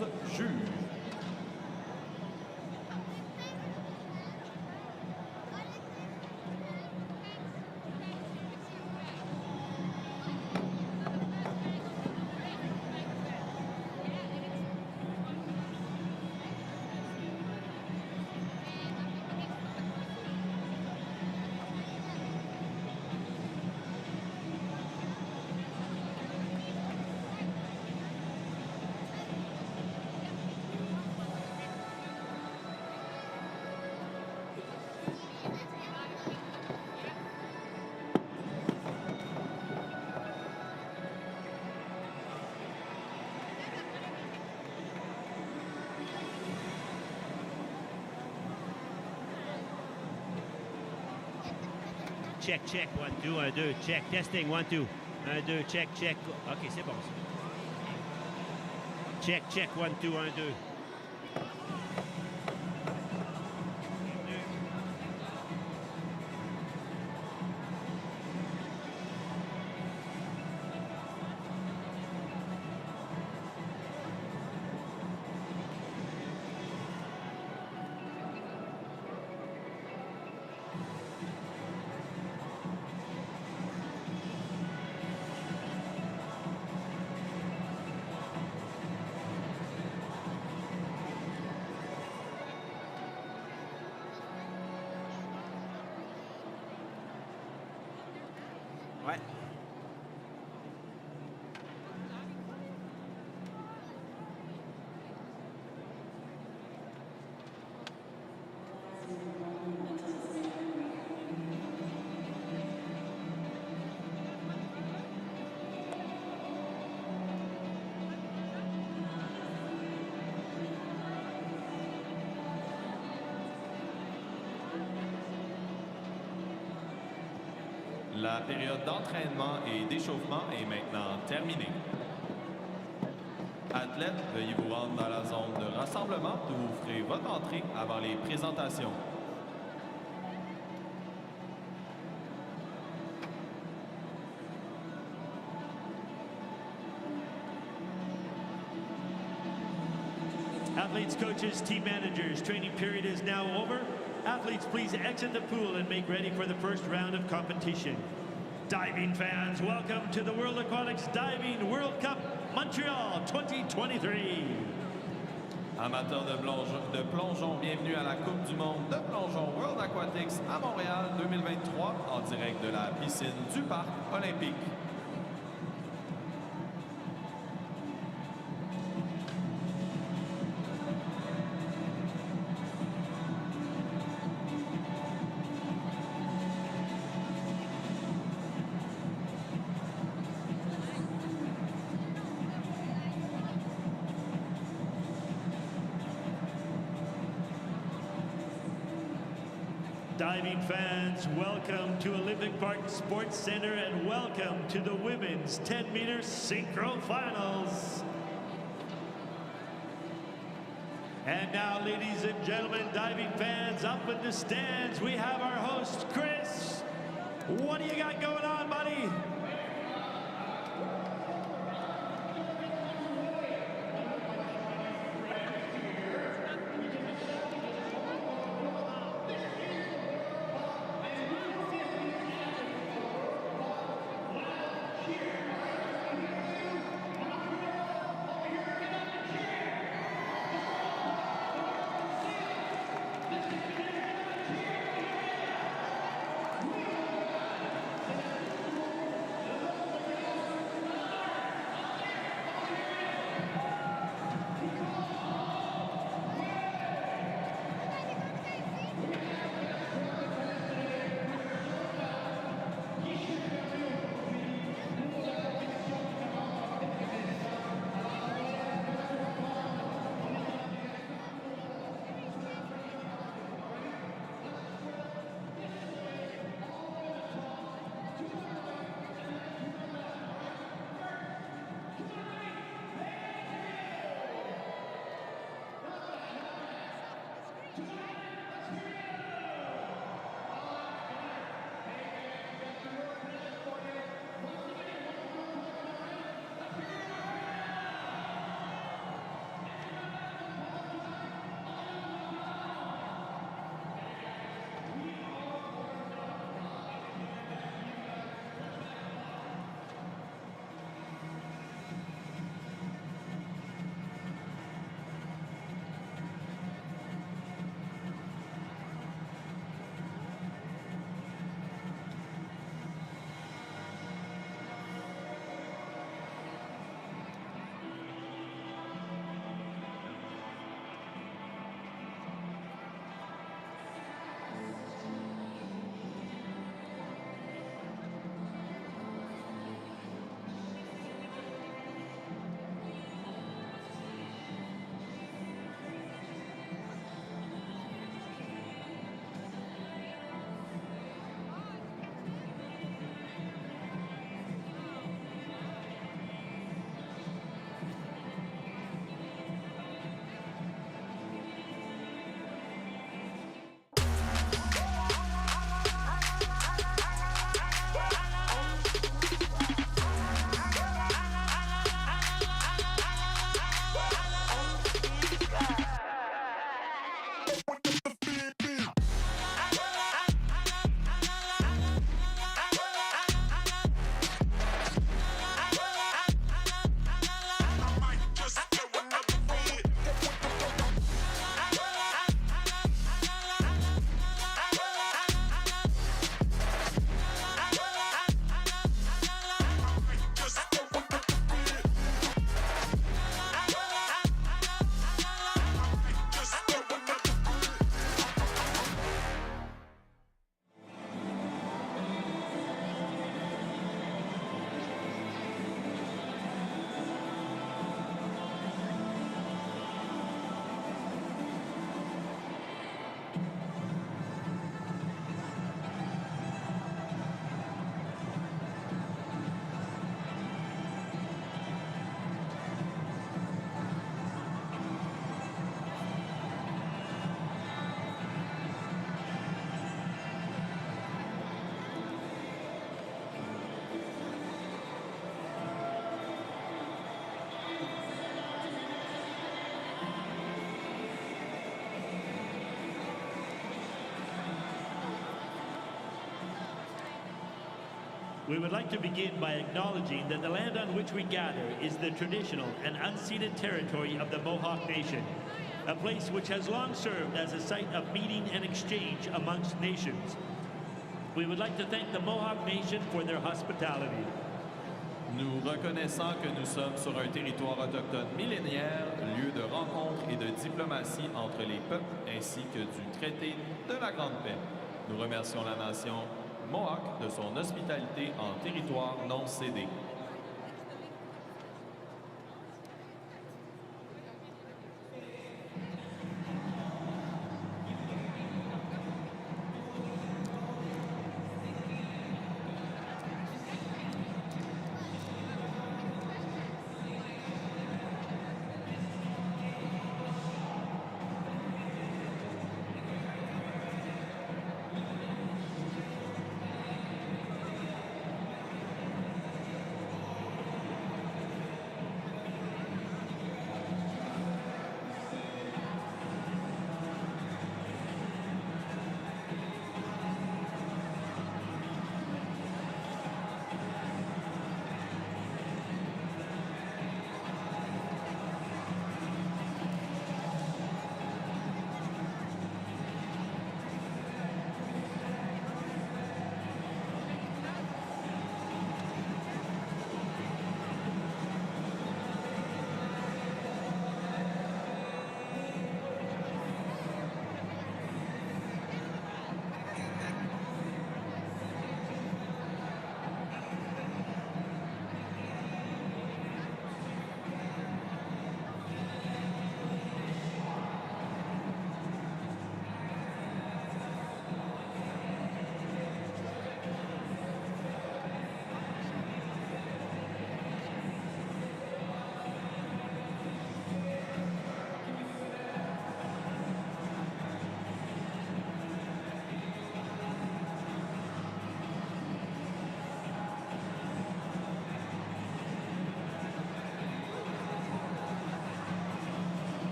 11 juges. Check, check, 1, 2, 1, 2, check, testing, 1, 2, 1, 2, check, check. Ok, c'est bon ça. Check, check, 1, 2, 1, 2. Ouais. La période d'entraînement et d'échauffement est maintenant terminée. Athlètes, veuillez vous rendre dans la zone de rassemblement où vous ferez votre entrée avant les présentations. Athletes, coaches, team managers, training period is now over. Athletes, please exit the pool and make ready for the first round of competition. Diving fans, welcome to the World Aquatics Diving World Cup Montreal 2023. Amateurs de plongeon, bienvenue à la Coupe du monde de plongeon World Aquatics à Montréal 2023 en direct de la piscine du Parc olympique. Diving fans, welcome to Olympic Park Sports Center and welcome to the women's 10-meter synchro finals. And now, ladies and gentlemen, diving fans, up in the stands, we have our host, Chris. What do you got going on, buddy? We would like to begin by acknowledging that the land on which we gather is the traditional and unceded territory of the Mohawk Nation, a place which has long served as a site of meeting and exchange amongst nations. We would like to thank the Mohawk Nation for their hospitality. Nous reconnaissons que nous sommes sur un territoire autochtone millénaire, lieu de rencontre et de diplomatie entre les peuples ainsi que du traité de la Grande Paix. Nous remercions la nation Mohawk de son hospitalité en territoire non cédé.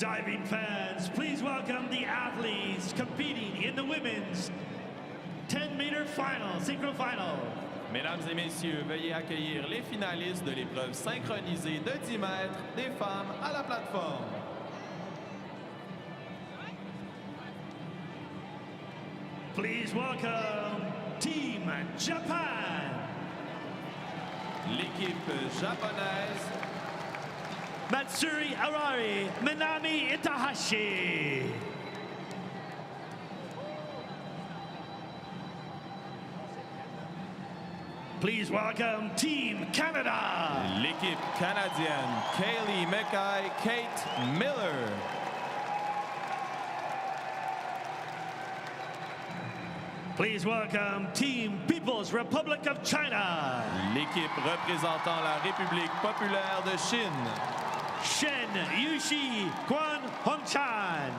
Diving fans, please welcome the athletes competing in the women's 10-meter final, synchro final. Mesdames et messieurs, veuillez accueillir les finalistes de l'épreuve synchronisée de 10 mètres des femmes à la plateforme. Please welcome Team Japan. L'équipe japonaise, Matsuri Arari, Minami Itahashi. Please welcome Team Canada. l'équipe canadienne, Kaylee Mackay, Kate Miller. Please welcome Team People's Republic of China. L'équipe représentant la République populaire de Chine, Shen Yushi Guan Hongchan.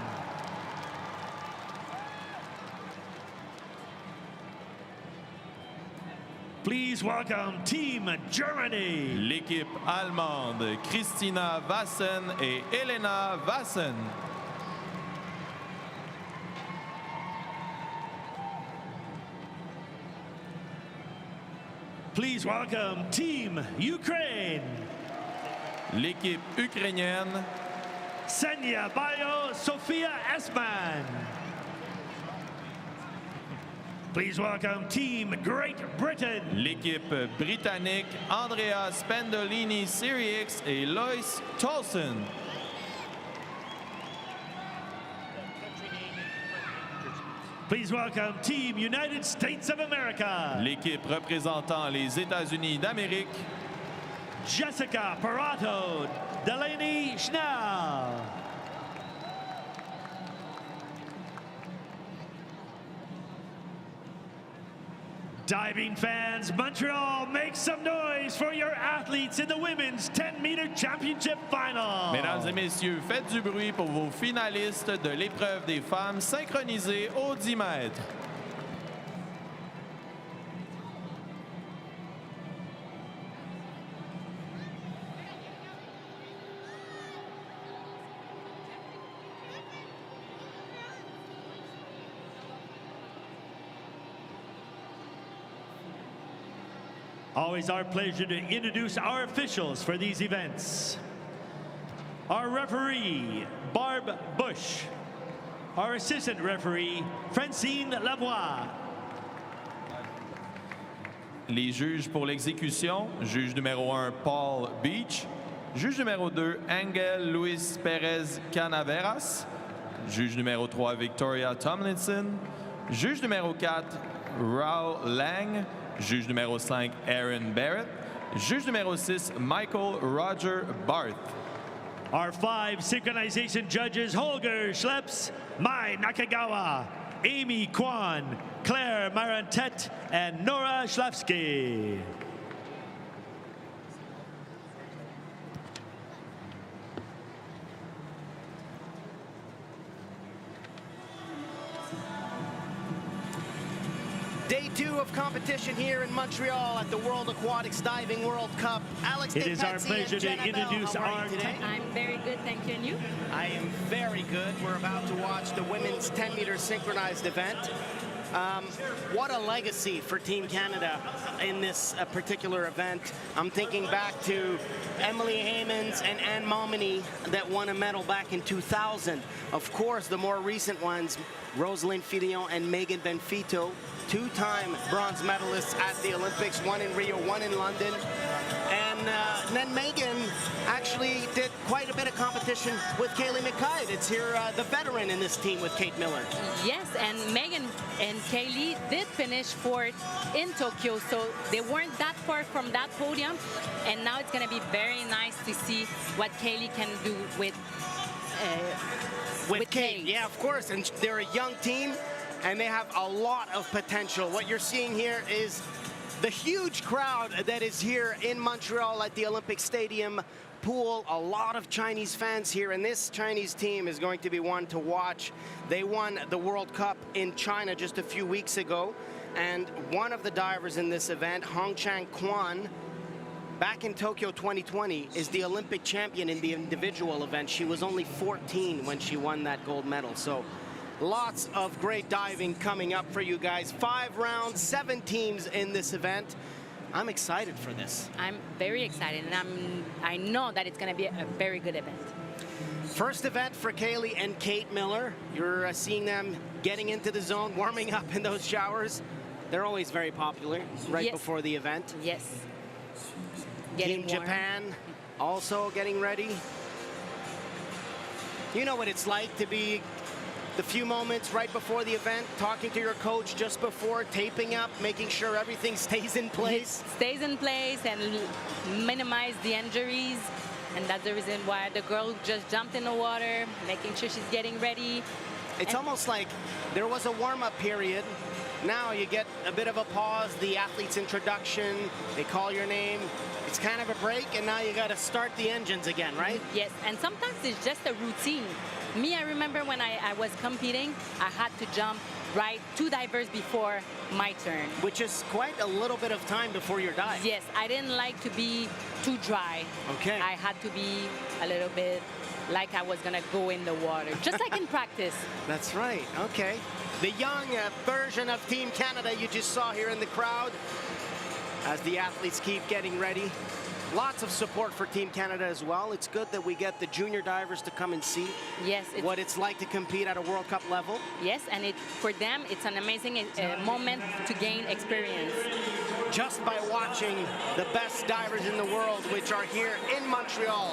Please welcome Team Germany. l'équipe allemande, Christina Wassen et Elena Wassen. Please welcome Team Ukraine. L'équipe ukrainienne, Senya Bayo Sofia Esman. Please welcome Team Great Britain. l'équipe britannique, Andrea Spendolini Sirix et Lois Tolson. Please welcome Team United States of America. L'équipe représentant les États-Unis d'Amérique, Jessica Parato, Delaney Schnell. Diving fans, Montreal, make some noise for your athletes in the women's 10-meter championship final. Mesdames et messieurs, faites du bruit pour vos finalistes de l'épreuve des femmes synchronisées aux 10 mètres. Always our pleasure to introduce our officials for these events. Our referee, Barb Bush. Our assistant referee, Francine Lavoie. Les juges pour l'exécution, juge numéro 1, Paul Beach. Juge numéro 2, Angel Luis Perez Canaveras. Juge numéro 3, Victoria Tomlinson. Juge numéro 4, Rao Lang. Juge numéro 5, Aaron Barrett. Juge numéro 6, Michael Roger Barth. Our 5 synchronization judges, Holger Schleps, Mai Nakagawa, Amy Kwan, Claire Marantet, and Nora Schlafsky. Day 2 of competition here in Montreal at the World Aquatics Diving World Cup. Alex, It is our pleasure to introduce our today. I'm very good, thank you. And you? I am very good. We're about to watch the women's 10-meter synchronized event. What a legacy for Team Canada in this particular event. I'm thinking back to Emily Hammonds and Anne Momini that won a medal back in 2000. Of course, the more recent ones, Rosalind Fillon and Megan Benfito, two-time bronze medalists at the Olympics, one in Rio, one in London. And then Megan actually did quite a bit of competition with Kaylee Mackay. It's here, the veteran in this team with Kate Miller. Yes, and Megan and Kaylee did finish fourth in Tokyo, so they weren't that far from that podium. And now it's going to be very nice to see what Kaylee can do with Kate. Yeah, of course. And they're a young team, and they have a lot of potential. What you're seeing here is the huge crowd that is here in Montreal at the Olympic Stadium pool. A lot of Chinese fans here, and this Chinese team is going to be one to watch. They won the World Cup in China just a few weeks ago, and one of the divers in this event, Hongchan Quan, back in Tokyo 2020, is the Olympic champion in the individual event. She was only 14 when she won that gold medal. So lots of great diving coming up for you guys. 5 rounds, 7 teams in this event. I'm excited for this. I'm very excited, and I know that it's going to be a very good event. First event for Kaylee and Kate Miller. You're seeing them getting into the zone, warming up in those showers. They're always very popular right before the event. Yes. Team Japan also getting ready. You know what it's like to be the few moments right before the event, talking to your coach just before, taping up, making sure everything stays in place. Stays in place and minimize the injuries. And that's the reason why the girl just jumped in the water, making sure she's getting ready. It's almost like there was a warm-up period. Now you get a bit of a pause, the athlete's introduction, they call your name. It's kind of a break, and now you got to start the engines again, right? Yes, and sometimes it's just a routine. Me, I remember when I was competing, I had to jump right 2 divers before my turn. Which is quite a little bit of time before your dive. Yes, I didn't like to be too dry. Okay. I had to be a little bit like I was gonna go in the water, just like in practice. That's right, okay. The young version of Team Canada you just saw here in the crowd as the athletes keep getting ready. Lots of support for Team Canada as well. It's good that we get the junior divers to come and see what it's like to compete at a World Cup level. Yes, and for them, it's an amazing moment to gain experience. Just by watching the best divers in the world, which are here in Montreal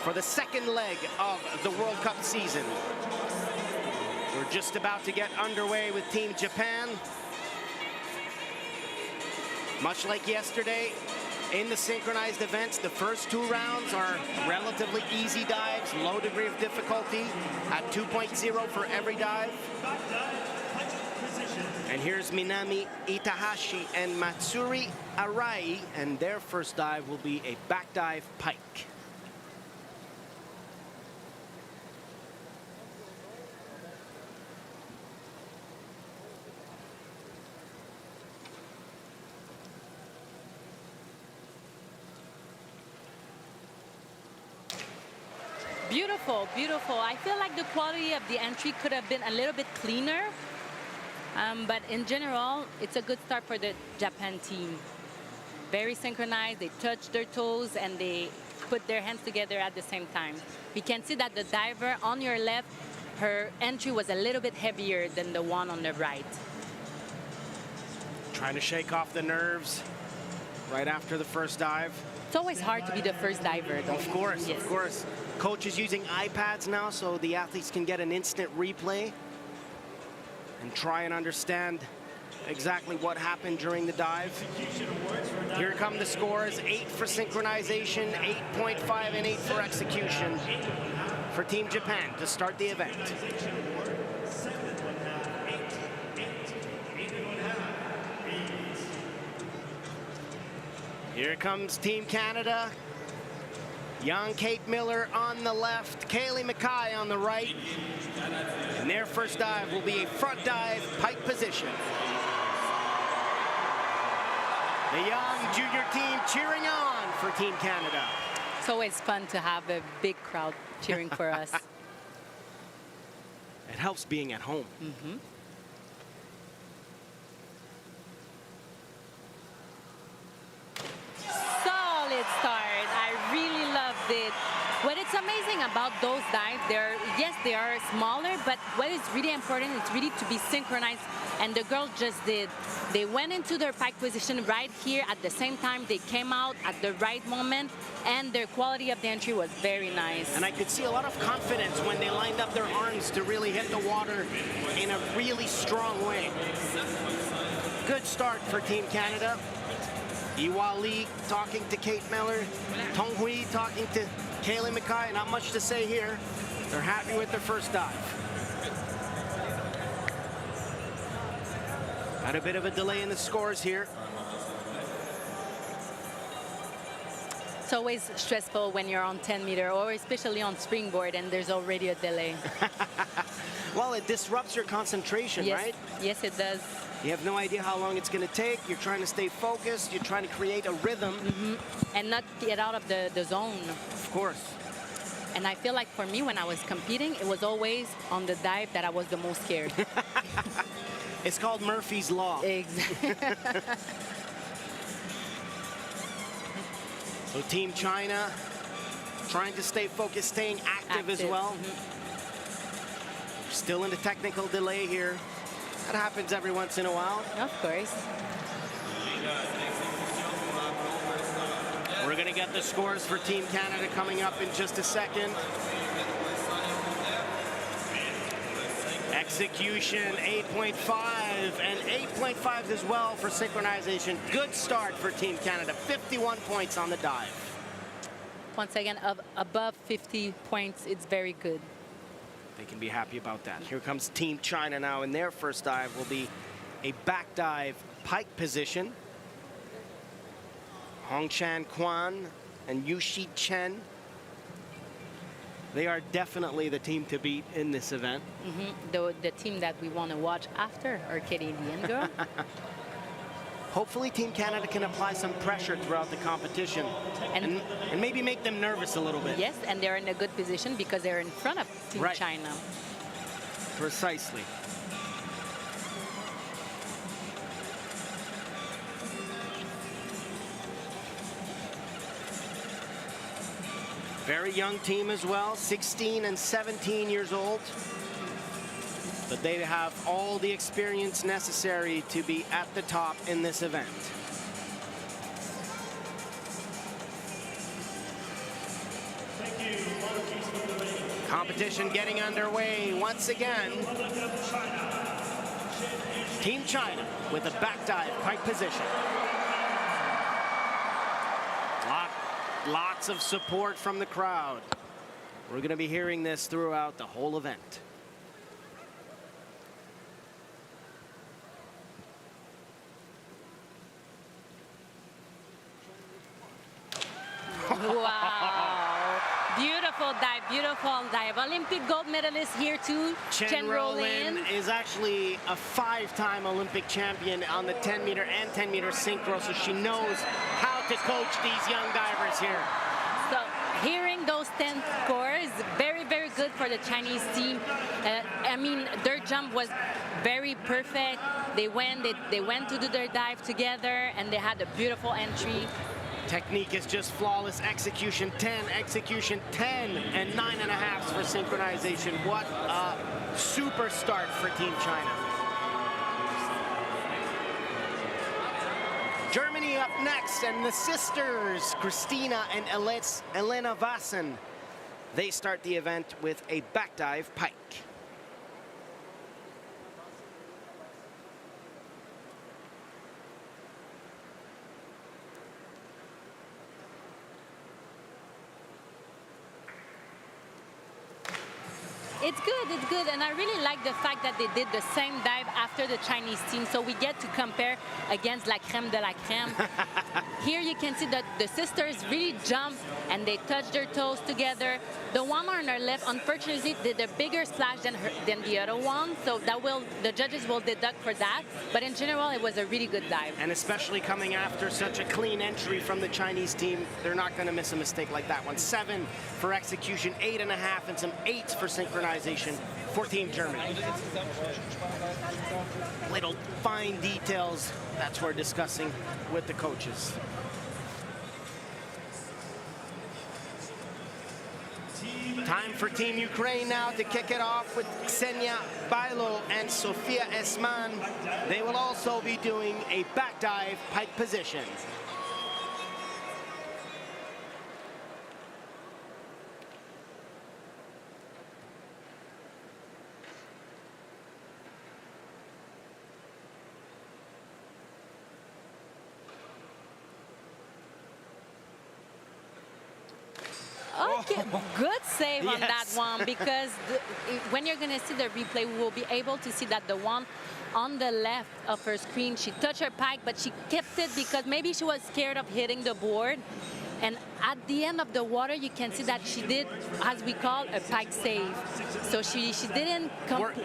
for the 2nd leg of the World Cup season. We're just about to get underway with Team Japan. Much like yesterday, in the synchronized events, the first 2 rounds are relatively easy dives, low degree of difficulty at 2.0 for every dive. And here's Minami Itahashi and Matsuri Arai, and their first dive will be a back dive pike. Beautiful, beautiful. I feel like the quality of the entry could have been a little bit cleaner. But in general, it's a good start for the Japan team. Very synchronized, they touch their toes and they put their hands together at the same time. You can see that the diver on your left, her entry was a little bit heavier than the one on the right. Trying to shake off the nerves right after the first dive. It's always hard to be the first diver, though. Of course, of course. Coach is using iPads now so the athletes can get an instant replay and try and understand exactly what happened during the dive. Here come the scores: 8 for synchronization, 8.5 and 8 for execution for Team Japan to start the event. Here comes Team Canada. Young Kate Miller on the left, Kaylee Mackay on the right. And their first dive will be a front dive, pike position. The young junior team cheering on for Team Canada. It's always fun to have a big crowd cheering for us. It helps being at home. Solid start. I really loved it. What it's amazing about those dives, yes, they are smaller, but what is really important is really to be synchronized, and the girls just did. They went into their pike position right here at the same time. They came out at the right moment, and their quality of the entry was very nice. And I could see a lot of confidence when they lined up their arms to really hit the water in a really strong way. Good start for Team Canada. Iwa Lee talking to Kate Miller. Tong Hui talking to Kaylee Mackay. Not much to say here. They're happy with their first dive. Had a bit of a delay in the scores here. It's always stressful when you're on 10 meter, or especially on springboard, and there's already a delay. Well, it disrupts your concentration, right? Yes, it does. You have no idea how long it's going to take. You're trying to stay focused. You're trying to create a rhythm. And not get out of the zone. Of course. And I feel like for me, when I was competing, it was always on the dive that I was the most scared. It's called Murphy's Law. Exactly. So Team China trying to stay focused, staying active as well. Still in the technical delay here. That happens every once in a while. Of course. We're going to get the scores for Team Canada coming up in just a second. Execution 8.5 and 8.5 as well for synchronization. Good start for Team Canada. 51 points on the dive. Once again, above 50 points, it's very good. They can be happy about that. Here comes Team China now, and their first dive will be a back dive pike position. Hongchan Quan and Yushi Chen. They are definitely the team to beat in this event. The team that we want to watch after our Canadian girl. Hopefully Team Canada can apply some pressure throughout the competition and maybe make them nervous a little bit. Yes, and they're in a good position because they're in front of Team China. Precisely. Very young team as well, 16 and 17 years old. But they have all the experience necessary to be at the top in this event. Competition getting underway once again. Team China with a back dive pike position. Lots of support from the crowd. We're going to be hearing this throughout the whole event. Wow. Beautiful dive, beautiful dive. Olympic gold medalist here too. Chen Rolin is actually a 5-time Olympic champion on the 10-meter and 10-meter synchro, so she knows how to coach these young divers here. So hearing those 10 scores, very, very good for the Chinese team. I mean, their jump was very perfect. They went to do their dive together, and they had a beautiful entry. Technique is just flawless. Execution 10, execution 10, and 9.5 for synchronization. What a super start for Team China. Germany up next, and the sisters, Christina and Elena Vassen. They start the event with a back dive pike. It's good, and I really like the fact that they did the same dive after the Chinese team, so we get to compare against la crème de la crème. Here you can see that the sisters really jumped and they touched their toes together. The one on her left, unfortunately, did a bigger splash than the other one, so the judges will deduct for that. But in general, it was a really good dive. And especially coming after such a clean entry from the Chinese team, they're not going to miss a mistake like that one. 7 for execution, 8.5, and some 8s for synchronization for Team Germany. Little fine details, that's what we're discussing with the coaches. Time for Team Ukraine now to kick it off with Ksenia Bailo and Sofia Esman. They will also be doing a back dive pike position. Okay, good save on that one, because when you're going to see the replay, we will be able to see that the one on the left of her screen, she touched her pike, but she kept it because maybe she was scared of hitting the board. And at the end of the water, you can see that she did, as we call, a pike save. So she didn't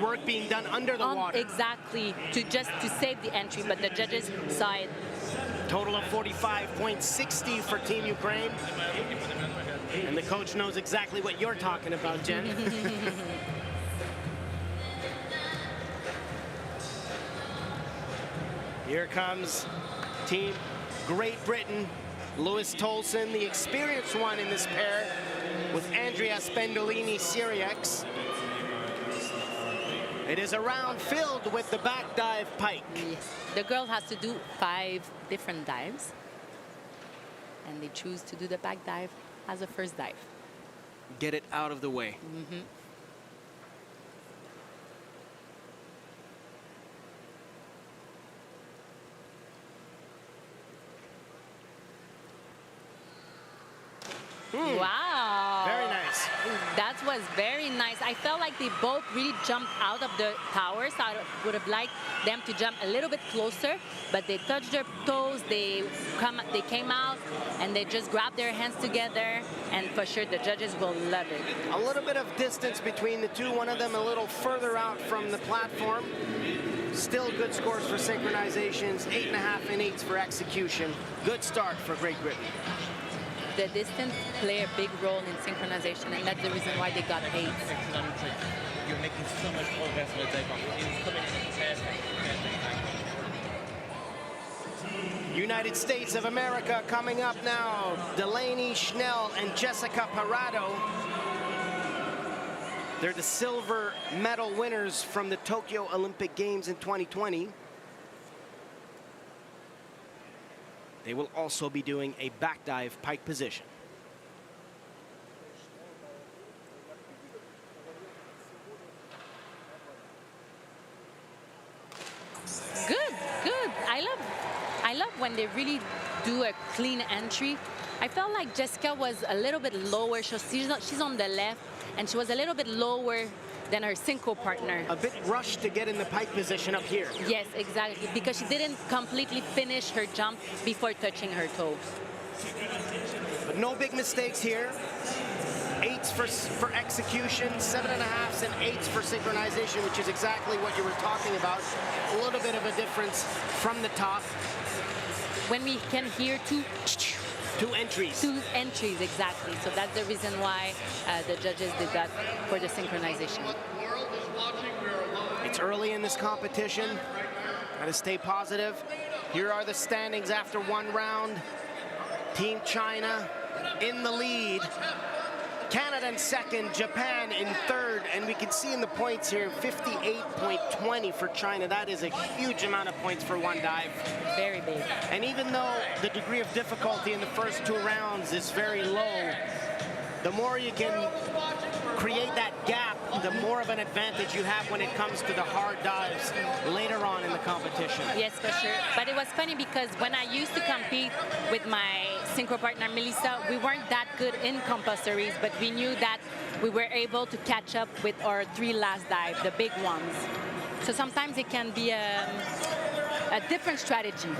work being done under the water. Exactly, to save the entry, but the judges saw it. Total of 45.60 for Team Ukraine. And the coach knows exactly what you're talking about, Jen. Here comes Team Great Britain. Louis Tolson, the experienced one in this pair, with Andrea Spendolini-Syriacs. It is a round filled with the back dive pike. Yes. The girl has to do 5 different dives, and they choose to do the back dive as a first dive. Get it out of the way. Wow. Very nice. That was very nice. I felt like they both really jumped out of the tower, so I would have liked them to jump a little bit closer, but they touched their toes, they came out, and they just grabbed their hands together, and for sure the judges will love it. A little bit of distance between the two, one of them a little further out from the platform. Still good scores for synchronizations, 8.5 and 8s for execution. Good start for Great Britain. The distance play a big role in synchronization, and that's the reason why they got 8. You're making so much progress on the day, but it's coming in fantastic. United States of America coming up now. Delaney Schnell and Jessica Parado. They're the silver medal winners from the Tokyo Olympic Games in 2020. They will also be doing a back dive pike position. Good, good. I love when they really do a clean entry. I felt like Jessica was a little bit lower. She's on the left, and she was a little bit lower than her Synchro partner. A bit rushed to get in the pike position up here. Yes, exactly, because she didn't completely finish her jump before touching her toes. But no big mistakes here. 8s for execution, 7.5s and 8s for synchronization, which is exactly what you were talking about. A little bit of a difference from the top. When we can hear two entries. 2 entries, exactly. So that's the reason why the judges did that for the synchronization. It's early in this competition. Got to stay positive. Here are the standings after 1 round. Team China in the lead. Canada in second, Japan in third, and we can see in the points here, 58.20 for China. That is a huge amount of points for one dive. Very big. And even though the degree of difficulty in the first 2 rounds is very low, the more you can create that gap, the more of an advantage you have when it comes to the hard dives later on in the competition. Yes, for sure. But it was funny because when I used to compete with my Synchro partner, Melissa, we weren't that good in compulsories, but we knew that we were able to catch up with our 3 last dive, the big ones. So sometimes it can be a different strategy.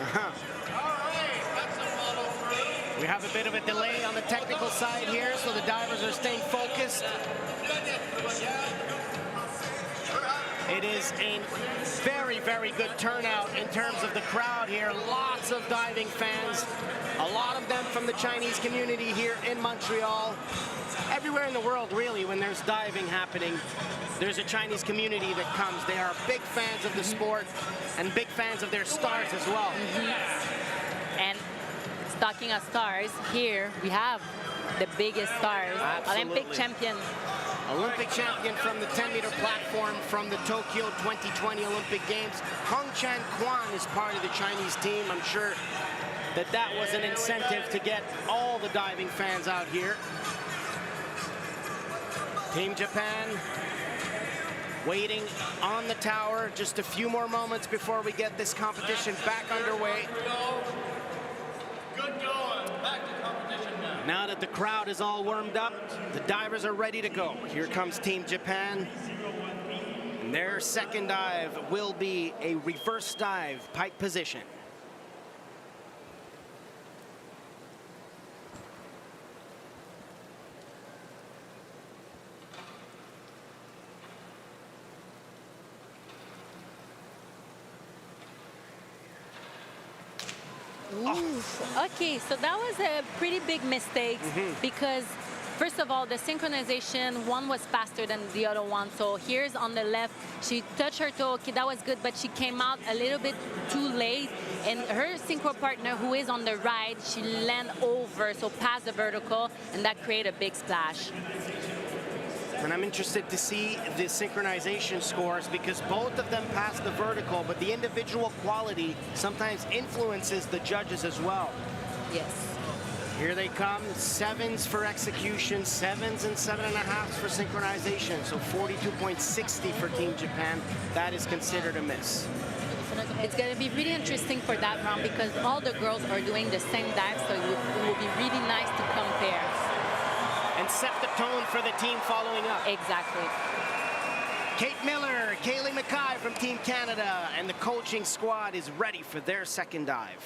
We have a bit of a delay on the technical side here, so the divers are staying focused. It is a very, very good turnout in terms of the crowd here. Lots of diving fans, a lot of them from the Chinese community here in Montreal. Everywhere in the world, really, when there's diving happening, there's a Chinese community that comes. They are big fans of the sport and big fans of their stars as well. And talking of stars, here we have the biggest stars. Absolutely. Olympic champion. Olympic champion from the 10-meter platform from the Tokyo 2020 Olympic Games. Hong Chan Kwan is part of the Chinese team. I'm sure that that was an incentive to get all the diving fans out here. Team Japan waiting on the tower. Just a few more moments before we get this competition back underway. Good going. Back to competition now. Now that the crowd is all warmed up, the divers are ready to go. Here comes Team Japan. And their second dive will be a reverse dive, pike position. Oof. Okay, so that was a pretty big mistake because first of all, the synchronization, one was faster than the other one. So here's on the left, she touched her toe, okay, that was good, but she came out a little bit too late. And her synchro partner, who is on the right, she landed over, so past the vertical, and that created a big splash. And I'm interested to see the synchronization scores because both of them passed the vertical, but the individual quality sometimes influences the judges as well. Yes. Here they come, 7s for execution, 7s and 7.5s for synchronization. So 42.60 for Team Japan. That is considered a miss. It's going to be really interesting for that round because all the girls are doing the same dive, so it will be really nice to compare. And set the tone for the team following up. Exactly. Kate Miller, Kaylee Mackay from Team Canada, and the coaching squad is ready for their second dive.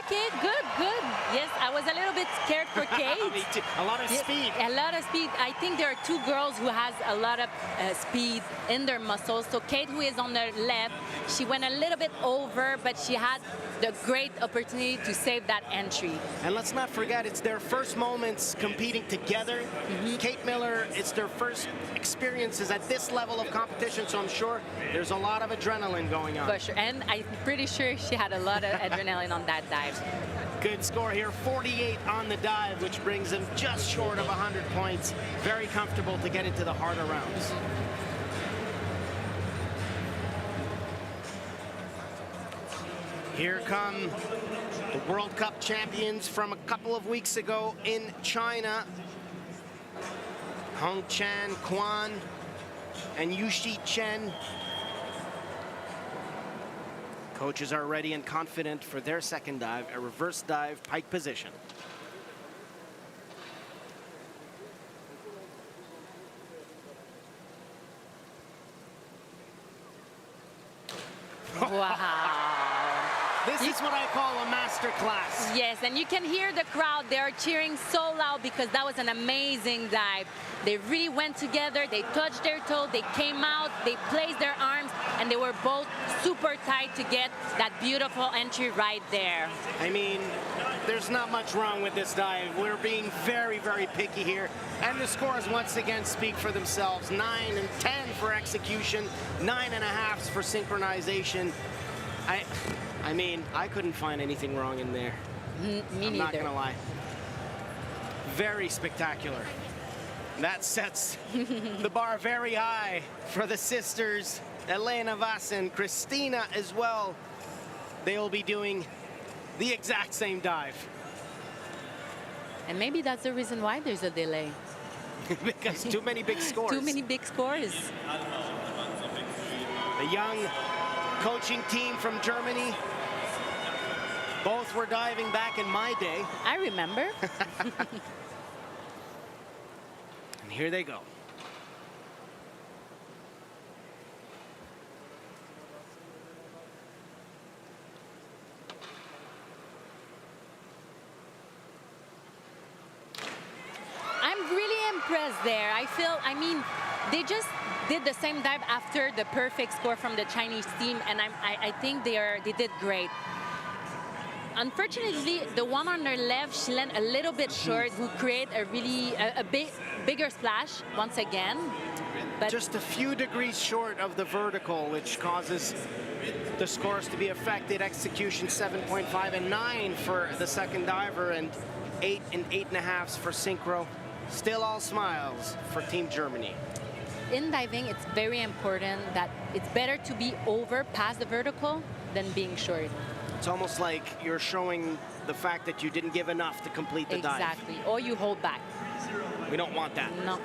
Okay, good, good. Yes, I was a little bit scared for Kate. Me too. A lot of speed. A lot of speed. I think there are two girls who has a lot of speed in their muscles. So Kate, who is on the left, she went a little bit over, but she had the great opportunity to save that entry. And let's not forget, it's their first moments competing together. Kate Miller, it's their first experiences at this level of competition, so I'm sure there's a lot of adrenaline going on. For sure. And I'm pretty sure she had a lot of adrenaline on that dive. Good score here, 48 on the dive, which brings them just short of 100 points. Very comfortable to get into the harder rounds. Here come the World Cup champions from a couple of weeks ago in China. Hong Chan Kwan and Yushi Chen. Coaches are ready and confident for their second dive, a reverse dive pike position. Wow. This is what I call a master class. Yes, and you can hear the crowd. They are cheering so loud because that was an amazing dive. They really went together. They touched their toe. They came out. They placed their arms, and they were both super tight to get that beautiful entry right there. I mean, there's not much wrong with this dive. We're being very, very picky here. And the scores once again speak for themselves. 9 and 10 for execution, 9.5s for synchronization. I mean, I couldn't find anything wrong in there. Me neither. I'm not gonna lie. Very spectacular. That sets the bar very high for the sisters, Elena Vassen, Christina as well. They'll be doing the exact same dive. And maybe that's the reason why there's a delay. Because too many big scores. Too many big scores. The young coaching team from Germany. Both were diving back in my day. I remember. And here they go. I'm really impressed there. I mean, they just did the same dive after the perfect score from the Chinese team, and I think they did great. Unfortunately, the one on their left, she landed a little bit short, who create a really bigger splash once again. But just a few degrees short of the vertical, which causes the scores to be affected. Execution 7.5 and 9 for the second diver, and 8 and 8.5s for synchro. Still all smiles for Team Germany. in diving, it's very important that it's better to be over past the vertical than being short. It's almost like you're showing the fact that you didn't give enough to complete the dive. Exactly, or you hold back. We don't want that. No.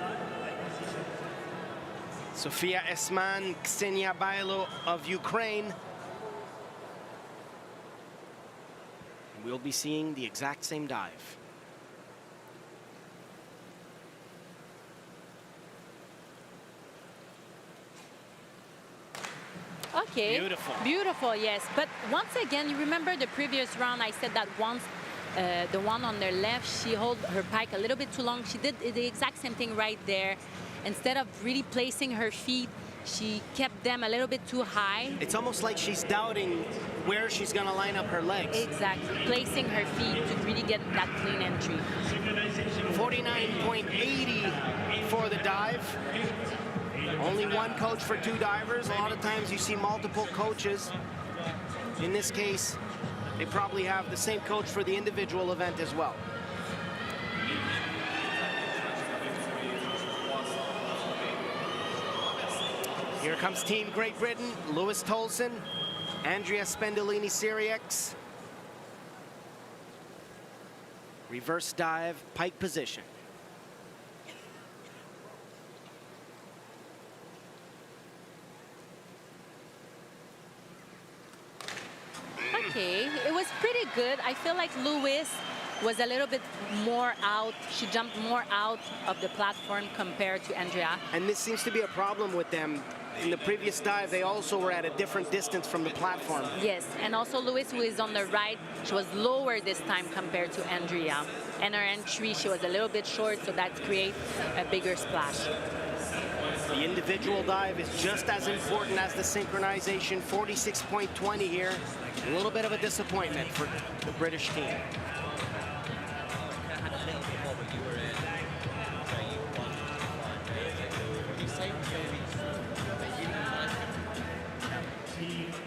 Sofia Esman, Ksenia Bailo of Ukraine. We'll be seeing the exact same dive. Okay. Beautiful. Beautiful, yes. But once again, you remember the previous round, I said that once the one on their left, she held her pike a little bit too long. She did the exact same thing right there. Instead of really placing her feet, she kept them a little bit too high. It's almost like she's doubting where she's going to line up her legs. Exactly, placing her feet to really get that clean entry. 49.80 for the dive. Only one coach for two divers. A lot of times you see multiple coaches. In this case, they probably have the same coach for the individual event as well. Here comes Team Great Britain, Lewis Tolson, Andrea Spendolini-Siriex. Reverse dive, pike position. Okay, it was pretty good. I feel like Lewis was a little bit more out. She jumped more out of the platform compared to Andrea. And this seems to be a problem with them. In the previous dive, they also were at a different distance from the platform. Yes, and also Lewis, who is on the right, she was lower this time compared to Andrea. And her entry, she was a little bit short, so that creates a bigger splash. The individual dive is just as important as the synchronization. 46.20 here. A little bit of a disappointment for the British team.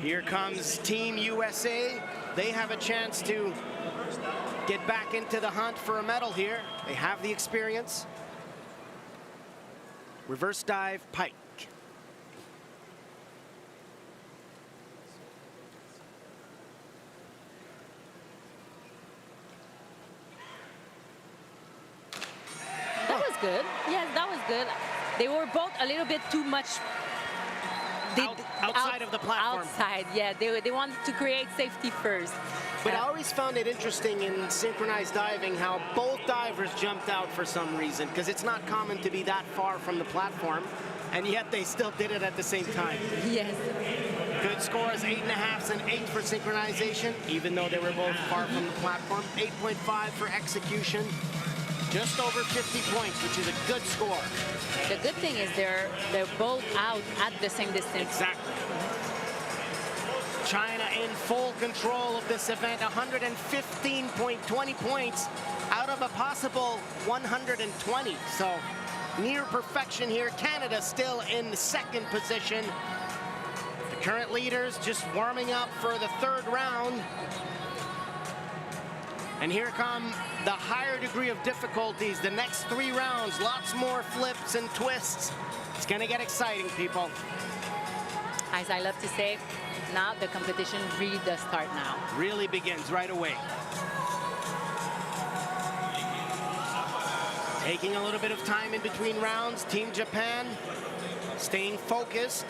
Here comes Team USA. They have a chance to get back into the hunt for a medal here. They have the experience. Reverse dive, pike. That was good. Yes, that was good. They were both a little bit too much Outside of the platform. Outside, yeah. They wanted to create safety first. But I always found it interesting in synchronized diving how both divers jumped out for some reason, because it's not common to be that far from the platform, and yet they still did it at the same time. Yes. Good scores, 8.5s and 8 for synchronization, even though they were both far from the platform. 8.5 for execution. Just over 50 points, which is a good score. The good thing is they're both out at the same distance. Exactly. China in full control of this event, 115.20 points out of a possible 120. So near perfection here. Canada still in the second position. The current leaders just warming up for the third round. And here come the higher degree of difficulties. The next 3 rounds, lots more flips and twists. It's gonna get exciting, people. As I love to say, now the competition really does start now. Really begins right away. Taking a little bit of time in between rounds. Team Japan staying focused.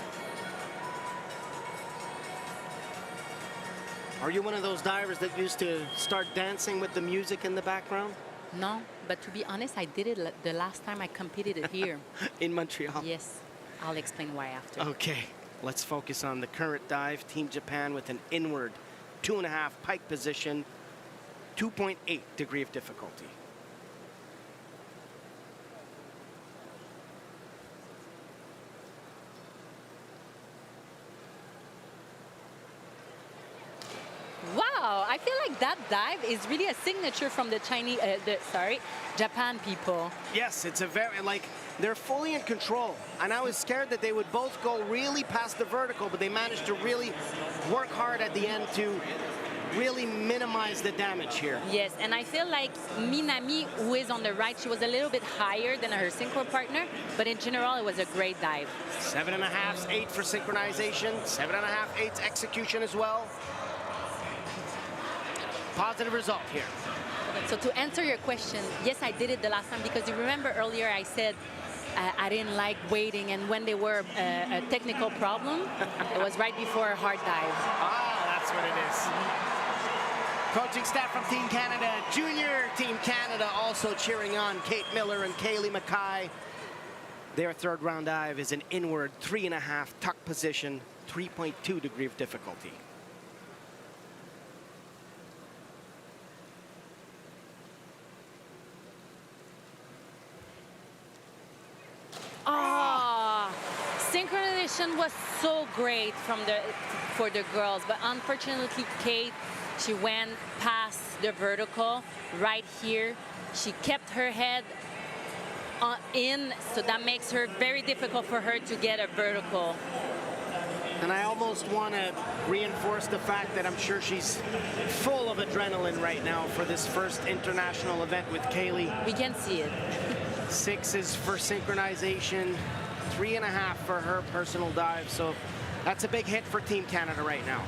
Are you one of those divers that used to start dancing with the music in the background? No, but to be honest, I did it the last time I competed it here. In Montreal? Yes, I'll explain why after. Okay, let's focus on the current dive. Team Japan with an inward 2.5 pike position, 2.8 degree of difficulty. Wow, I feel like that dive is really a signature from the Japan people. Yes, it's a very, they're fully in control. And I was scared that they would both go really past the vertical, but they managed to really work hard at the end to really minimize the damage here. Yes, and I feel like Minami, who is on the right, she was a little bit higher than her synchro partner, but in general, it was a great dive. 7.5s, 8 for synchronization, 7.5, 8's execution as well. Positive result here. So to answer your question, yes, I did it the last time because you remember earlier I said I didn't like waiting, and when they were a technical problem, it was right before a hard dive. Ah, that's what it is. Coaching staff from Team Canada, Junior Team Canada also cheering on Kate Miller and Kaylee Mackay. Their third round dive is an inward 3.5 tuck position, 3.2 degree of difficulty. synchronization was so great for the girls, but unfortunately, Kate, she went past the vertical right here. She kept her head in, so that makes her very difficult for her to get a vertical. And I almost want to reinforce the fact that I'm sure she's full of adrenaline right now for this first international event with Kaylee. We can see it. 6 is for synchronization, 3.5 for her personal dive. So that's a big hit for Team Canada right now.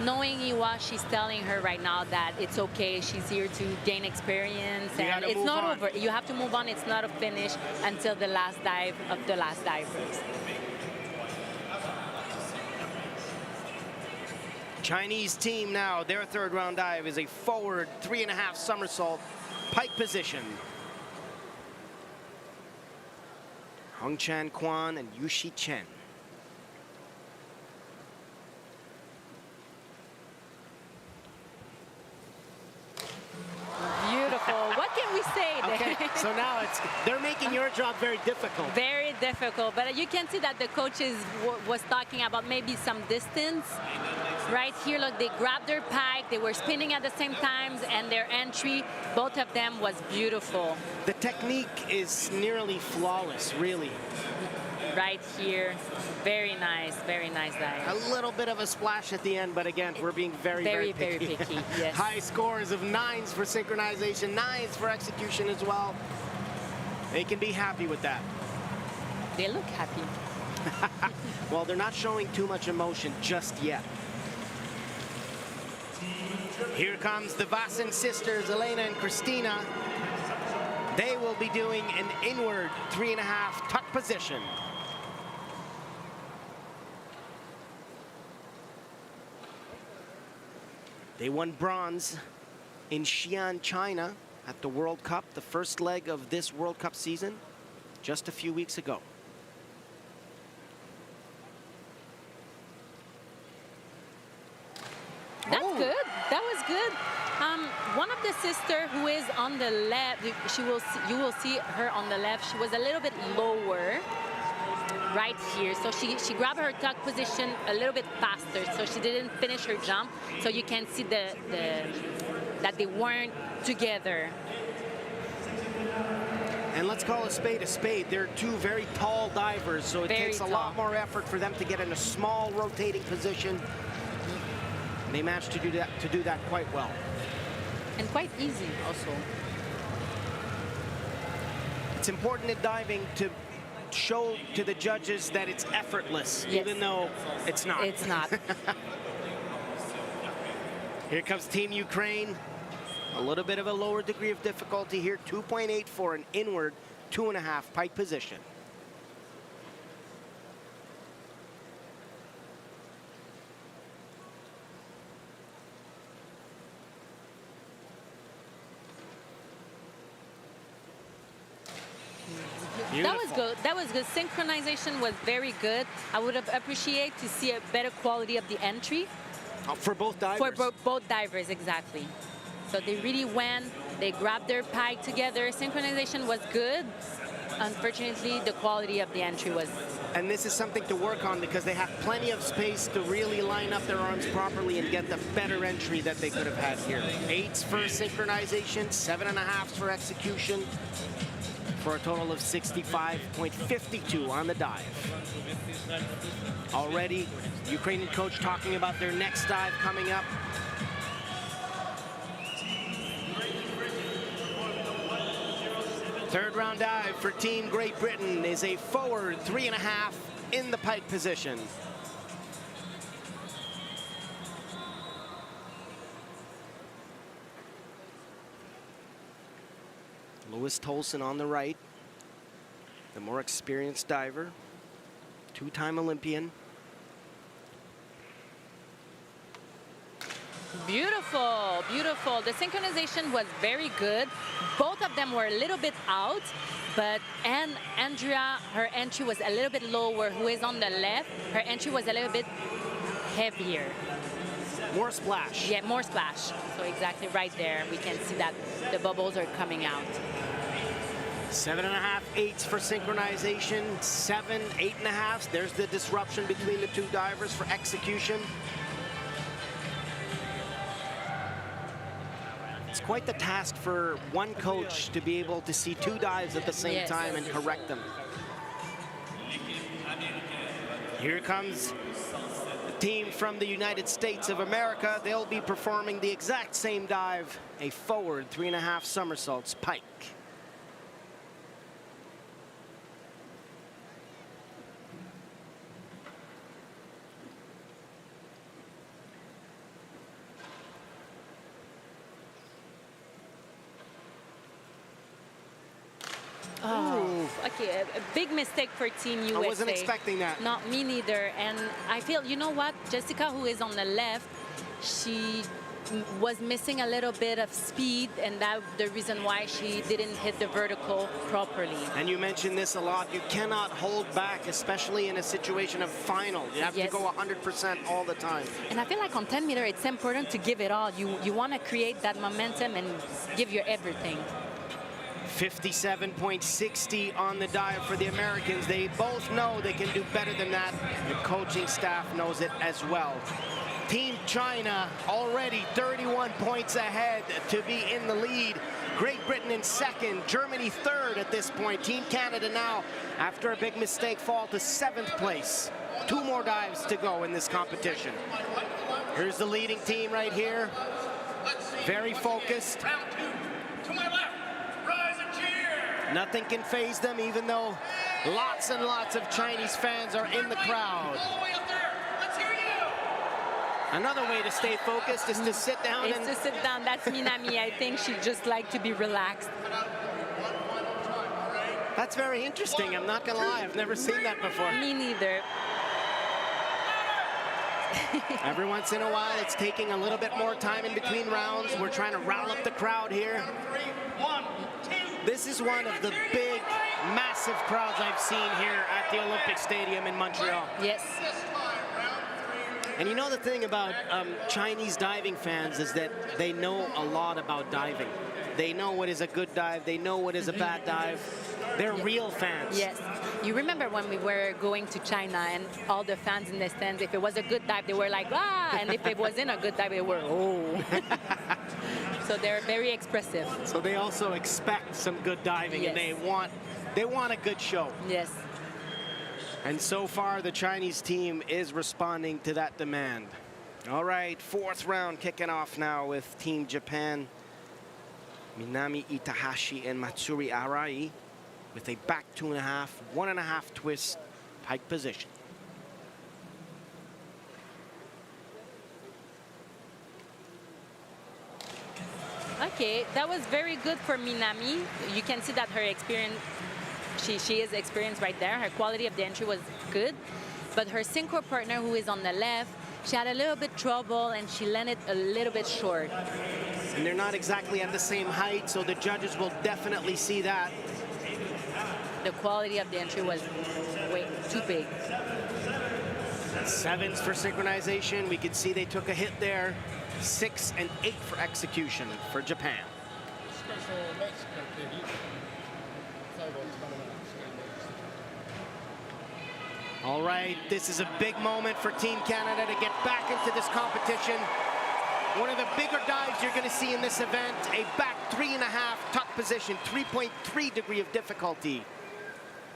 Knowing Iwa, she's telling her right now that it's okay. She's here to gain experience, and it's not over. You have to move on. It's not a finish until the last dive of the last divers. Chinese team now, their third round dive is a forward 3.5 somersault, pike position. Hong Chan Kwan and Yushi Chen. Beautiful. What can we say there? Okay, so now they're making your job very difficult. Very difficult, but you can see that the coaches was talking about maybe some distance. Right here, look, they grabbed their pike, they were spinning at the same time, and their entry, both of them was beautiful. The technique is nearly flawless, really. Right here, very nice dive. A little bit of a splash at the end, but again, we're being very picky. Yes. High scores of 9s for synchronization, 9s for execution as well. They can be happy with that. They look happy. Well, they're not showing too much emotion just yet. Here comes the Vassen sisters, Elena and Christina. They will be doing an inward 3.5 tuck position. They won bronze in Xi'an, China at the World Cup, the first leg of this World Cup season, just a few weeks ago. That's good. That was good. One of the sisters who is on the left, you will see her on the left. She was a little bit lower right here. So she grabbed her tuck position a little bit faster. So she didn't finish her jump. So you can see that they weren't together. And let's call a spade a spade. They're two very tall divers, so it takes a lot more effort for them to get in a small rotating position. They managed to do that quite well. And quite easy also. It's important in diving to show to the judges that it's effortless, yes, even though it's not. It's not. Here comes Team Ukraine. A little bit of a lower degree of difficulty here. 2.8 for an inward 2.5 pike position. That was good. That was good. Synchronization was very good. I would have appreciated to see a better quality of the entry. For both divers? For both divers, exactly. So they really went, they grabbed their pike together. Synchronization was good. Unfortunately, the quality of the entry was... And this is something to work on because they have plenty of space to really line up their arms properly and get the better entry that they could have had here. 8s for synchronization, 7.5s for execution, for a total of 65.52 on the dive. Already, Ukrainian coach talking about their next dive coming up. Third round dive for Team Great Britain is a forward 3.5 in the pike position. Louis Tolson on the right, the more experienced diver, two-time Olympian. Beautiful, beautiful. The synchronization was very good. Both of them were a little bit out, but Andrea, her entry was a little bit lower, who is on the left. Her entry was a little bit heavier. More splash. Yeah, more splash. So exactly right there, we can see that the bubbles are coming out. 7.5 eights for synchronization, 7 8.5s. There's the disruption between the two divers for execution. It's quite the task for one coach to be able to see two dives at the same time and correct them. Here comes the team from the United States of America. They'll be performing the exact same dive, a forward 3.5 somersaults pike. Oh, okay, a big mistake for Team USA. I wasn't expecting that. Not me neither. And I feel, you know what, Jessica, who is on the left, she was missing a little bit of speed, and that's the reason why she didn't hit the vertical properly. And you mentioned this a lot. You cannot hold back, especially in a situation of final. You have to go 100% all the time. And I feel like on 10 meter, it's important to give it all. You want to create that momentum and give your everything. 57.60 on the dive for the Americans. They both know they can do better than that. The coaching staff knows it as well. Team China already 31 points ahead to be in the lead. Great Britain in second, Germany third at this point. Team Canada now, after a big mistake, fall to 7th place. 2 more dives to go in this competition. Here's the leading team right here. Very focused. Nothing can faze them, even though lots and lots of Chinese fans are in the crowd. Another way to stay focused is to sit down. It's to sit down. That's Minami. I think she just like to be relaxed. That's very interesting. I'm not gonna lie. I've never seen that before. Me neither. Every once in a while, it's taking a little bit more time in between rounds. We're trying to rile up the crowd here. This is one of the big, massive crowds I've seen here at the Olympic Stadium in Montreal. Yes. And you know the thing about Chinese diving fans is that they know a lot about diving. They know what is a good dive. They know what is a bad dive. They're real fans. Yes. You remember when we were going to China and all the fans in the stands, if it was a good dive, they were like, ah, and if it wasn't a good dive, they were, oh. So they're very expressive. So they also expect some good diving, and they want a good show. Yes. And so far, the Chinese team is responding to that demand. All right, 4th round kicking off now with Team Japan. Minami Itahashi and Matsuri Arai with a back 2.5, 1.5 twist pike position. Okay, that was very good for Minami. You can see that her experience, she is experienced right there. Her quality of the entry was good. But her synchro partner, who is on the left, she had a little bit trouble and she landed a little bit short. And they're not exactly at the same height, so the judges will definitely see that. The quality of the entry was way too big. 7s for synchronization. We could see they took a hit there. 6 and 8 for execution for Japan. All right, this is a big moment for Team Canada to get back into this competition. One of the bigger dives you're going to see in this event, a back 3.5 tuck position, 3.3 degree of difficulty.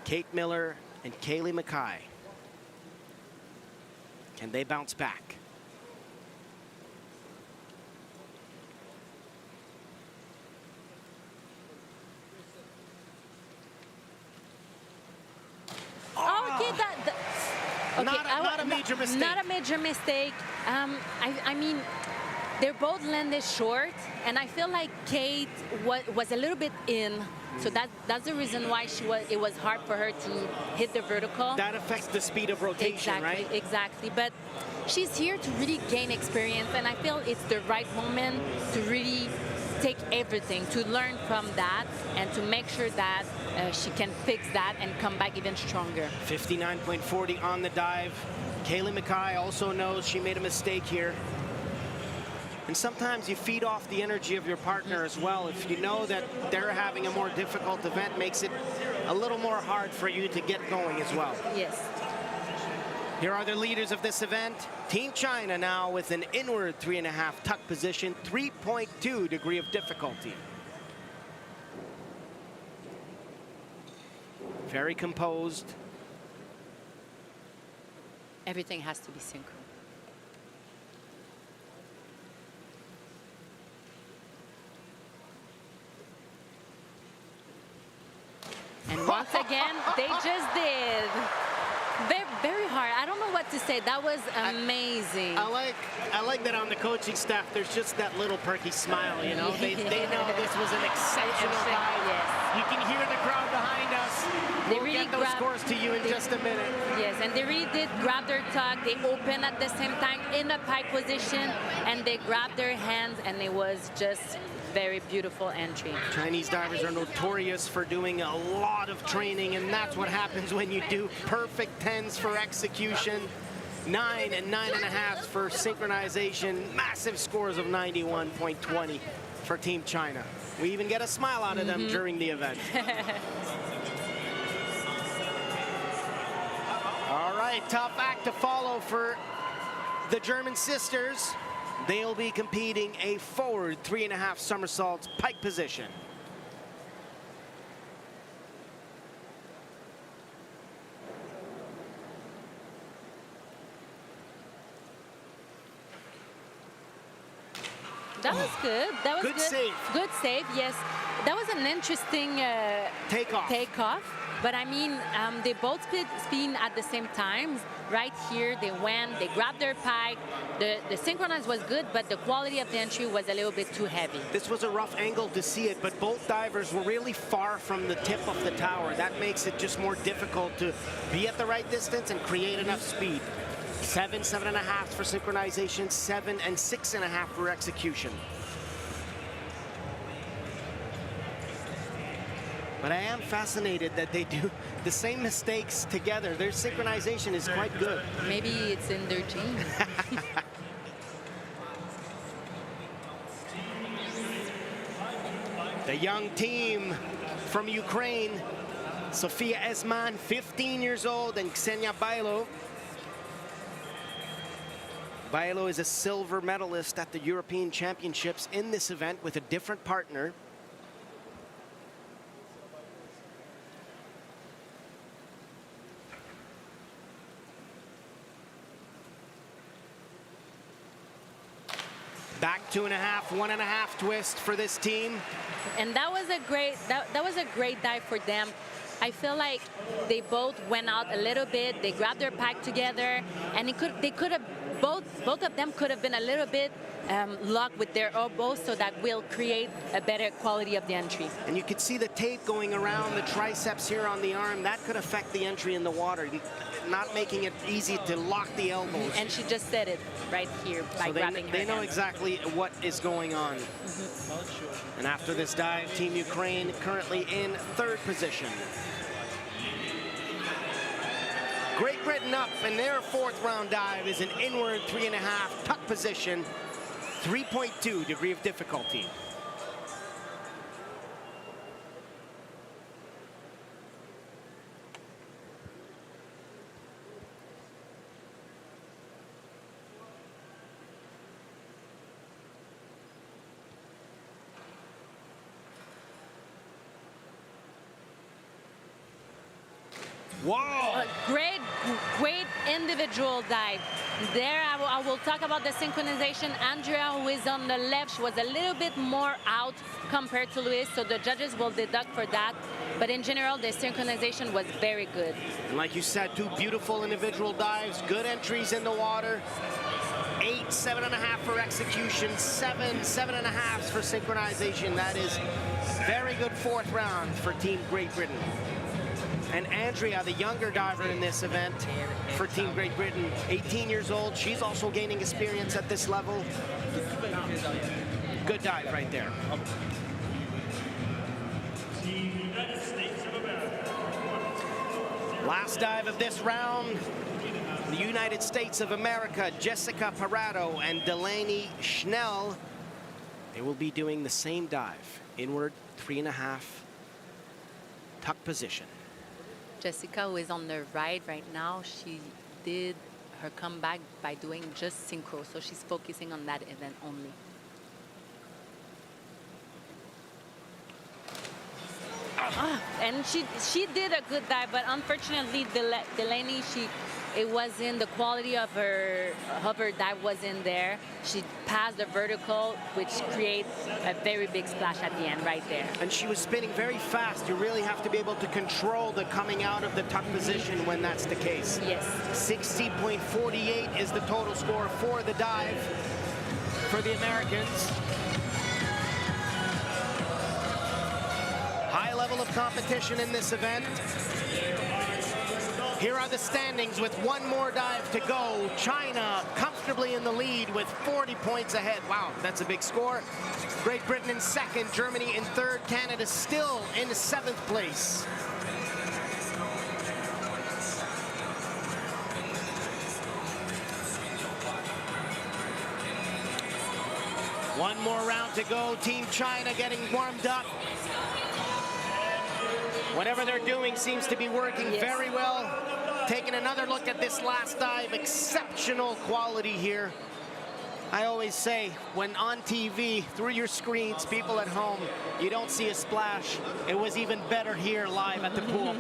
Kate Miller and Kaylee Mackay. Can they bounce back? Okay, okay, not a major mistake. Not a major mistake. I mean, they're both landed short, and I feel like Kate was a little bit in, so that's the reason why it was hard for her to hit the vertical. That affects the speed of rotation, right? Exactly. But she's here to really gain experience, and I feel it's the right moment to really take everything, to learn from that, and to make sure that she can fix that and come back even stronger. 59.40 on the dive. Kaylee Mackay also knows she made a mistake here. And sometimes you feed off the energy of your partner as well. If you know that they're having a more difficult event, makes it a little more hard for you to get going as well. Yes. Here are the leaders of this event. Team China now with an inward 3.5 tuck position, 3.2 degree of difficulty. Very composed. Everything has to be synchro. And once again, they just did. Very, very hard. I don't know what to say. That was amazing. I like that on the coaching staff, there's just that little perky smile, you know? They know this was an exceptional dive. Yes. You can hear the crowd behind us. They We'll really get those scores to you in just a minute. Yes, and they really did grab their tuck. They opened at the same time in a pike position, and they grabbed their hands, and it was just very beautiful entry. Chinese divers are notorious for doing a lot of training, and that's what happens when you do perfect 10s for execution, 9 and 9.5 for synchronization, massive scores of 91.20 for Team China. We even get a smile out of them during the event. All right, tough act to follow for the German sisters. They'll be competing a forward 3.5 somersaults pike position. That was good. That was Good save. Good save, yes. That was an interesting takeoff. But I mean, they both spin at the same time. Right here, they went, they grabbed their pike. The synchronized was good, but the quality of the entry was a little bit too heavy. This was a rough angle to see it, but both divers were really far from the tip of the tower. That makes it just more difficult to be at the right distance and create enough speed. 7, 7.5 for synchronization, 7 and 6.5 for execution. But I am fascinated that they do the same mistakes together. Their synchronization is quite good. Maybe it's in their genes. The young team from Ukraine, Sofia Esman, 15 years old, and Ksenia Bailo. Bailo is a silver medalist at the European Championships in this event with a different partner. Back 2.5, 1.5 twist for this team. And that was a great dive for them. I feel like they both went out a little bit. They grabbed their pike together, and they could have both of them could have been a little bit locked with their elbows, so that will create a better quality of the entry. And you could see the tape going around the triceps here on the arm. That could affect the entry in the water, not making it easy to lock the elbows. And she just said it right here by grabbing her They know hand. exactly what is going on. And after this dive, Team Ukraine currently in 3rd position. Great Britain up, and their 4th round dive is an inward 3.5 tuck position, 3.2 degree of difficulty. Whoa! Great individual dive. There, I will talk about the synchronization. Andrea, who is on the left, she was a little bit more out compared to Luis, so the judges will deduct for that. But in general, the synchronization was very good. And like you said, 2 beautiful individual dives, good entries in the water. 8, 7.5 for execution, 7, 7.5 for synchronization. That is very good 4th round for Team Great Britain. And Andrea, the younger diver in this event for Team Great Britain, 18 years old. She's also gaining experience at this level. Good dive right there. Last dive of this round. the United States of America, Jessica Parado and Delaney Schnell. They will be doing the same dive, inward 3.5 tuck position. Jessica, who is on the right now, she did her comeback by doing just synchro, so she's focusing on that event only. And she did a good dive, but unfortunately, Delaney, it wasn't, the quality of her dive wasn't there. She passed the vertical, which creates a very big splash at the end right there. And she was spinning very fast. You really have to be able to control the coming out of the tuck position when that's the case. Yes. 60.48 is the total score for the dive for the Americans. High level of competition in this event. Here are the standings with one more dive to go. China comfortably in the lead with 40 points ahead. Wow, that's a big score. Great Britain in second, Germany in third, Canada still in 7th place. One more round to go. Team China getting warmed up. Whatever they're doing seems to be working very well. Taking another look at this last dive, exceptional quality here. I always say, when on TV, through your screens, people at home, you don't see a splash. It was even better here live at the pool.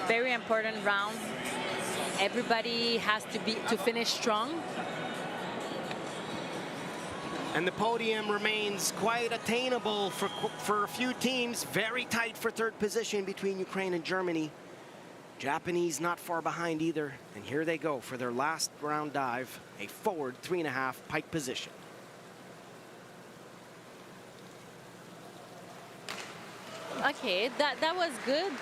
Very important round. Everybody has to finish strong. And the podium remains quite attainable for a few teams. Very tight for third position between Ukraine and Germany. Japanese not far behind either. And here they go for their last round dive, a forward 3.5 pike position. Okay, that was good.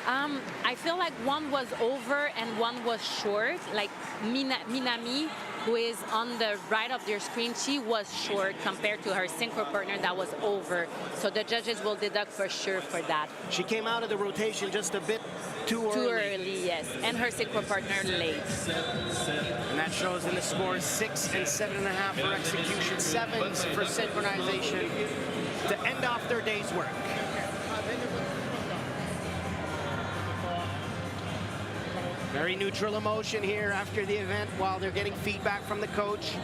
I feel like one was over and one was short. Like Minami, who is on the right of your screen, she was short compared to her synchro partner that was over. So the judges will deduct for sure for that. She came out of the rotation just a bit too early. Too early, yes. And her synchro partner late. And that shows in the scores 6 and 7.5 for execution, 7s for synchronization to end off their day's work. Very neutral emotion here after the event while they're getting feedback from the coach.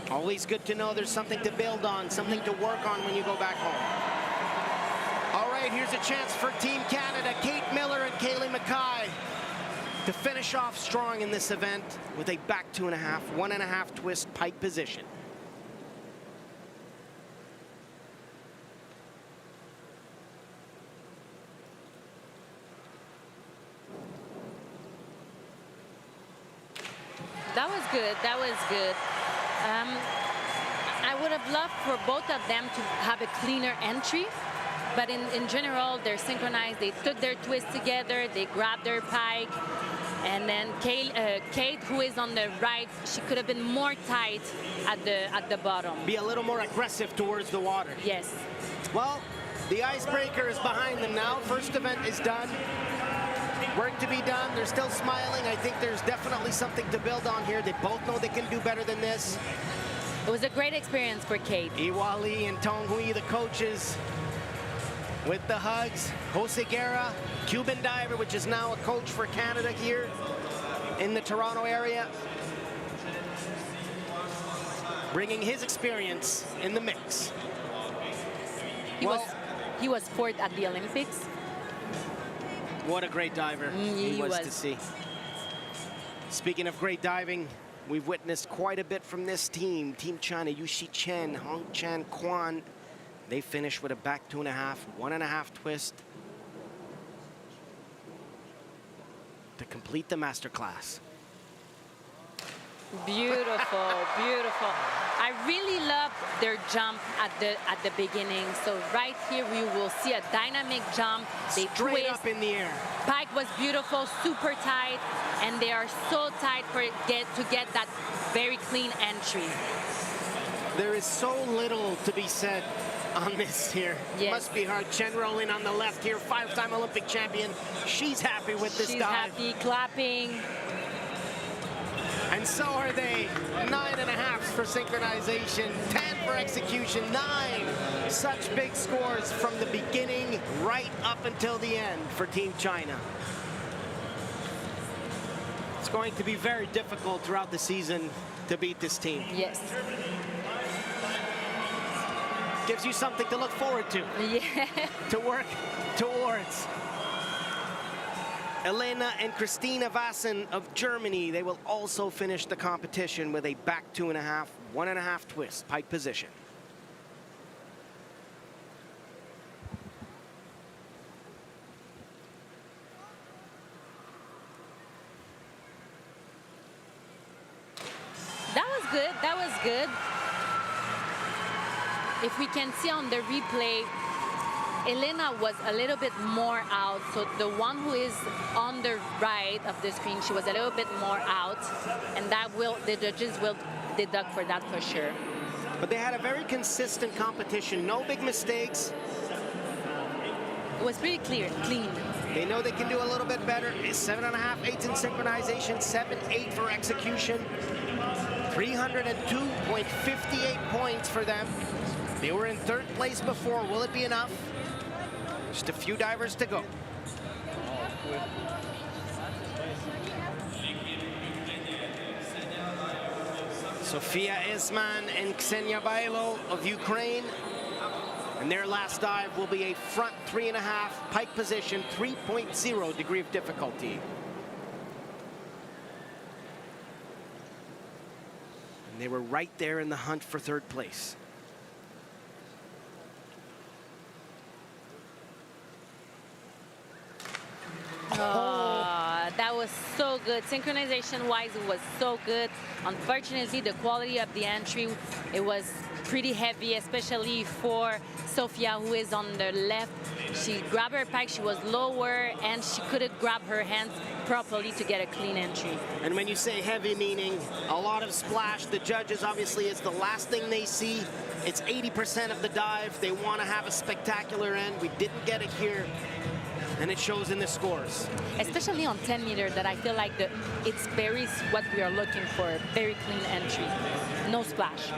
Always good to know there's something to build on, something to work on when you go back home. All right, here's a chance for Team Canada, Kate Miller and Kaylee Mackay, to finish off strong in this event with a back 2.5, 1.5 twist pike position. That was good. That was good. I would have loved for both of them to have a cleaner entry, but in general, they're synchronized. They took their twist together. They grabbed their pike. And then Kate, who is on the right, she could have been more tight at the bottom. Be a little more aggressive towards the water. Yes. Well, the icebreaker is behind them now. First event is done. Work to be done. They're still smiling. I think there's definitely something to build on here. They both know they can do better than this. It was a great experience for Kate. Iwa Lee and Tong Hui, the coaches, with the hugs. Jose Guerra, Cuban diver, which is now a coach for Canada here in the Toronto area, bringing his experience in the mix. He was fourth at the Olympics. What a great diver he was to see. Speaking of great diving, we've witnessed quite a bit from this team. Team China, Yuxi Chen, Hong Chan Kwan. They finished with a back 2.5, 1.5 twist to complete the masterclass. Beautiful, beautiful. I really love their jump at the beginning. So right here we will see a dynamic jump. They Straight twist. up in the air. Pike was beautiful, super tight, and they are so tight to get that very clean entry. There is so little to be said on this here. Yes. Must be hard. Chen rolling on the left here, 5-time Olympic champion. She's happy with this She's dive. happy, clapping. And so are they. 9.5 for synchronization, 10 for execution, 9. Such big scores from the beginning right up until the end for Team China. It's going to be very difficult throughout the season to beat this team. Yes. Gives you something to look forward to. Yeah. To work towards. Elena and Christina Vassen of Germany, they will also finish the competition with a back 2.5, 1.5 twist, pike position. That was good. That was good. If we can see on the replay, Elena was a little bit more out. So the one who is on the right of the screen, she was a little bit more out. And that will, the judges will deduct for that for sure. But they had a very consistent competition. No big mistakes. It was pretty clean. They know they can do a little bit better. 7.5, 8 in synchronization, 7-8 for execution. 302.58 points for them. They were in 3rd place before. Will it be enough? Just a few divers to go. Sofia Isman and Ksenia Bailo of Ukraine. And their last dive will be a front 3.5 pike position, 3.0 degree of difficulty. And they were right there in the hunt for 3rd place. Oh, that was so good. Synchronization-wise, it was so good. Unfortunately, the quality of the entry, it was pretty heavy, especially for Sofia, who is on the left. She grabbed her pike, she was lower, and she couldn't grab her hands properly to get a clean entry. And when you say heavy, meaning a lot of splash, the judges, obviously, it's the last thing they see. It's 80% of the dive. They want to have a spectacular end. We didn't get it here. And it shows in the scores. Especially on 10 meter, that I feel like it's very what we are looking for. Very clean entry. No splash.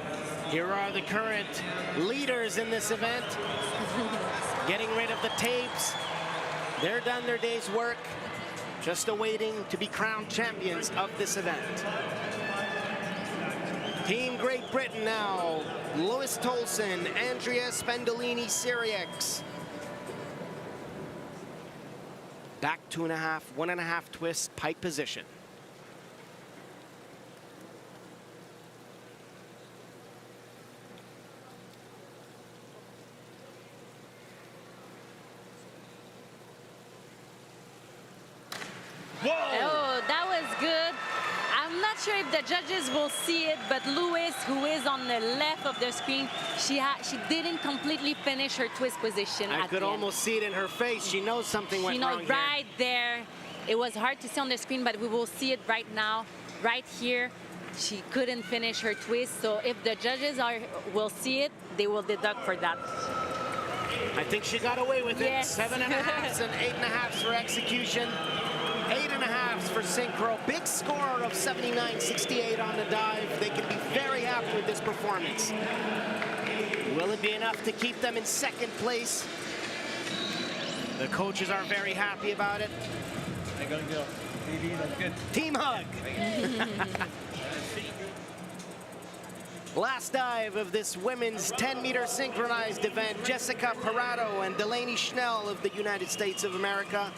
Here are the current leaders in this event. Getting rid of the tapes. They're done their day's work. Just awaiting to be crowned champions of this event. Team Great Britain now. Lois Tolson, Andrea Spendolini-Siriex. Back 2.5, 1.5 twist, pike position. Whoa! Oh, that was good. I'm not sure if the judges will see it, but Louis, who is on the left of the screen, she didn't completely finish her twist position. I could almost see it in her face. She knows something went wrong here. Right there. It was hard to see on the screen, but we will see it right now. Right here, she couldn't finish her twist. So if the judges will see it, they will deduct for that. I think she got away with it. Yes. 7.5 and 8.5 for execution. 8.5 for Synchro. Big score of 79.68 on the dive. They can be very happy with this performance. Will it be enough to keep them in 2nd place? The coaches are very happy about it. They're gonna go. That's good. Team hug. Last dive of this women's 10-meter synchronized event. Jessica Parado and Delaney Schnell of the United States of America.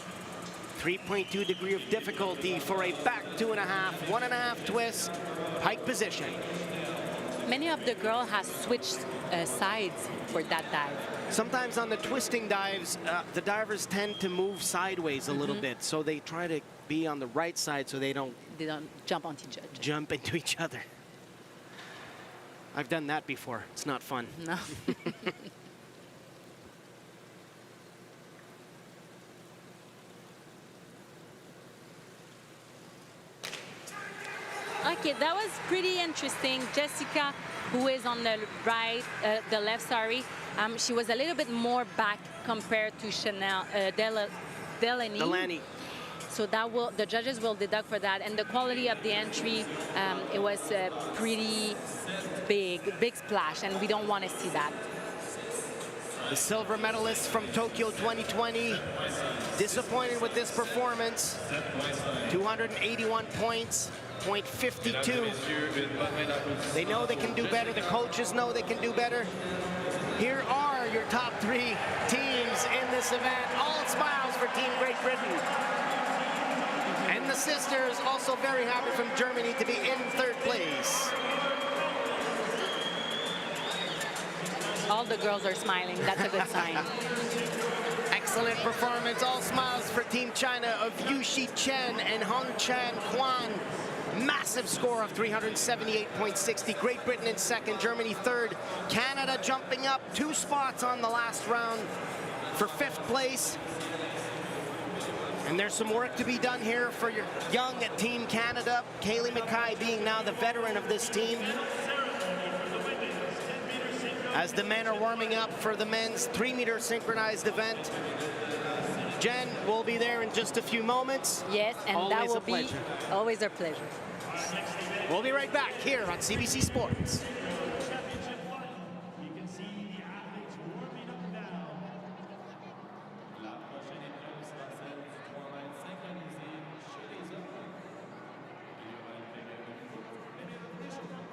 3.2 degree of difficulty for a back 2.5, 1.5 twist, pike position. Many of the girls have switched sides for that dive. Sometimes on the twisting dives, the divers tend to move sideways a little bit, so they try to be on the right side so they don't jump onto each other. Jump into each other. I've done that before. It's not fun. No. Okay, that was pretty interesting. Jessica, who is on the right, the left, sorry, She was a little bit more back compared to Chanel Delaney. So that will, the judges will deduct for that. And the quality of the entry, it was pretty big splash, and we don't want to see that. The silver medalist from Tokyo 2020, disappointed with this performance. 281 points, .52. They know they can do better. The coaches know they can do better. Here are your top 3 teams in this event. All smiles for Team Great Britain. And the sisters also very happy from Germany to be in 3rd place. All the girls are smiling. That's a good sign. Excellent performance. All smiles for Team China of Yushi Chen and Hong Chan Kwan. Massive score of 378.60. Great Britain in 2nd, Germany 3rd. Canada jumping up 2 spots on the last round for 5th place. And there's some work to be done here for your young Team Canada. Kaylee McKay being now the veteran of this team. As the men are warming up for the men's 3-meter synchronized event. Jen will be there in just a few moments. Yes, and always that will a pleasure. be always a pleasure. We'll be right back here on CBC Sports. You can see the athletes warming up now. La prochaine épreuve sera celle du 3 mètres synchronisé chez les hommes. Il y aura une période de d'échauffement.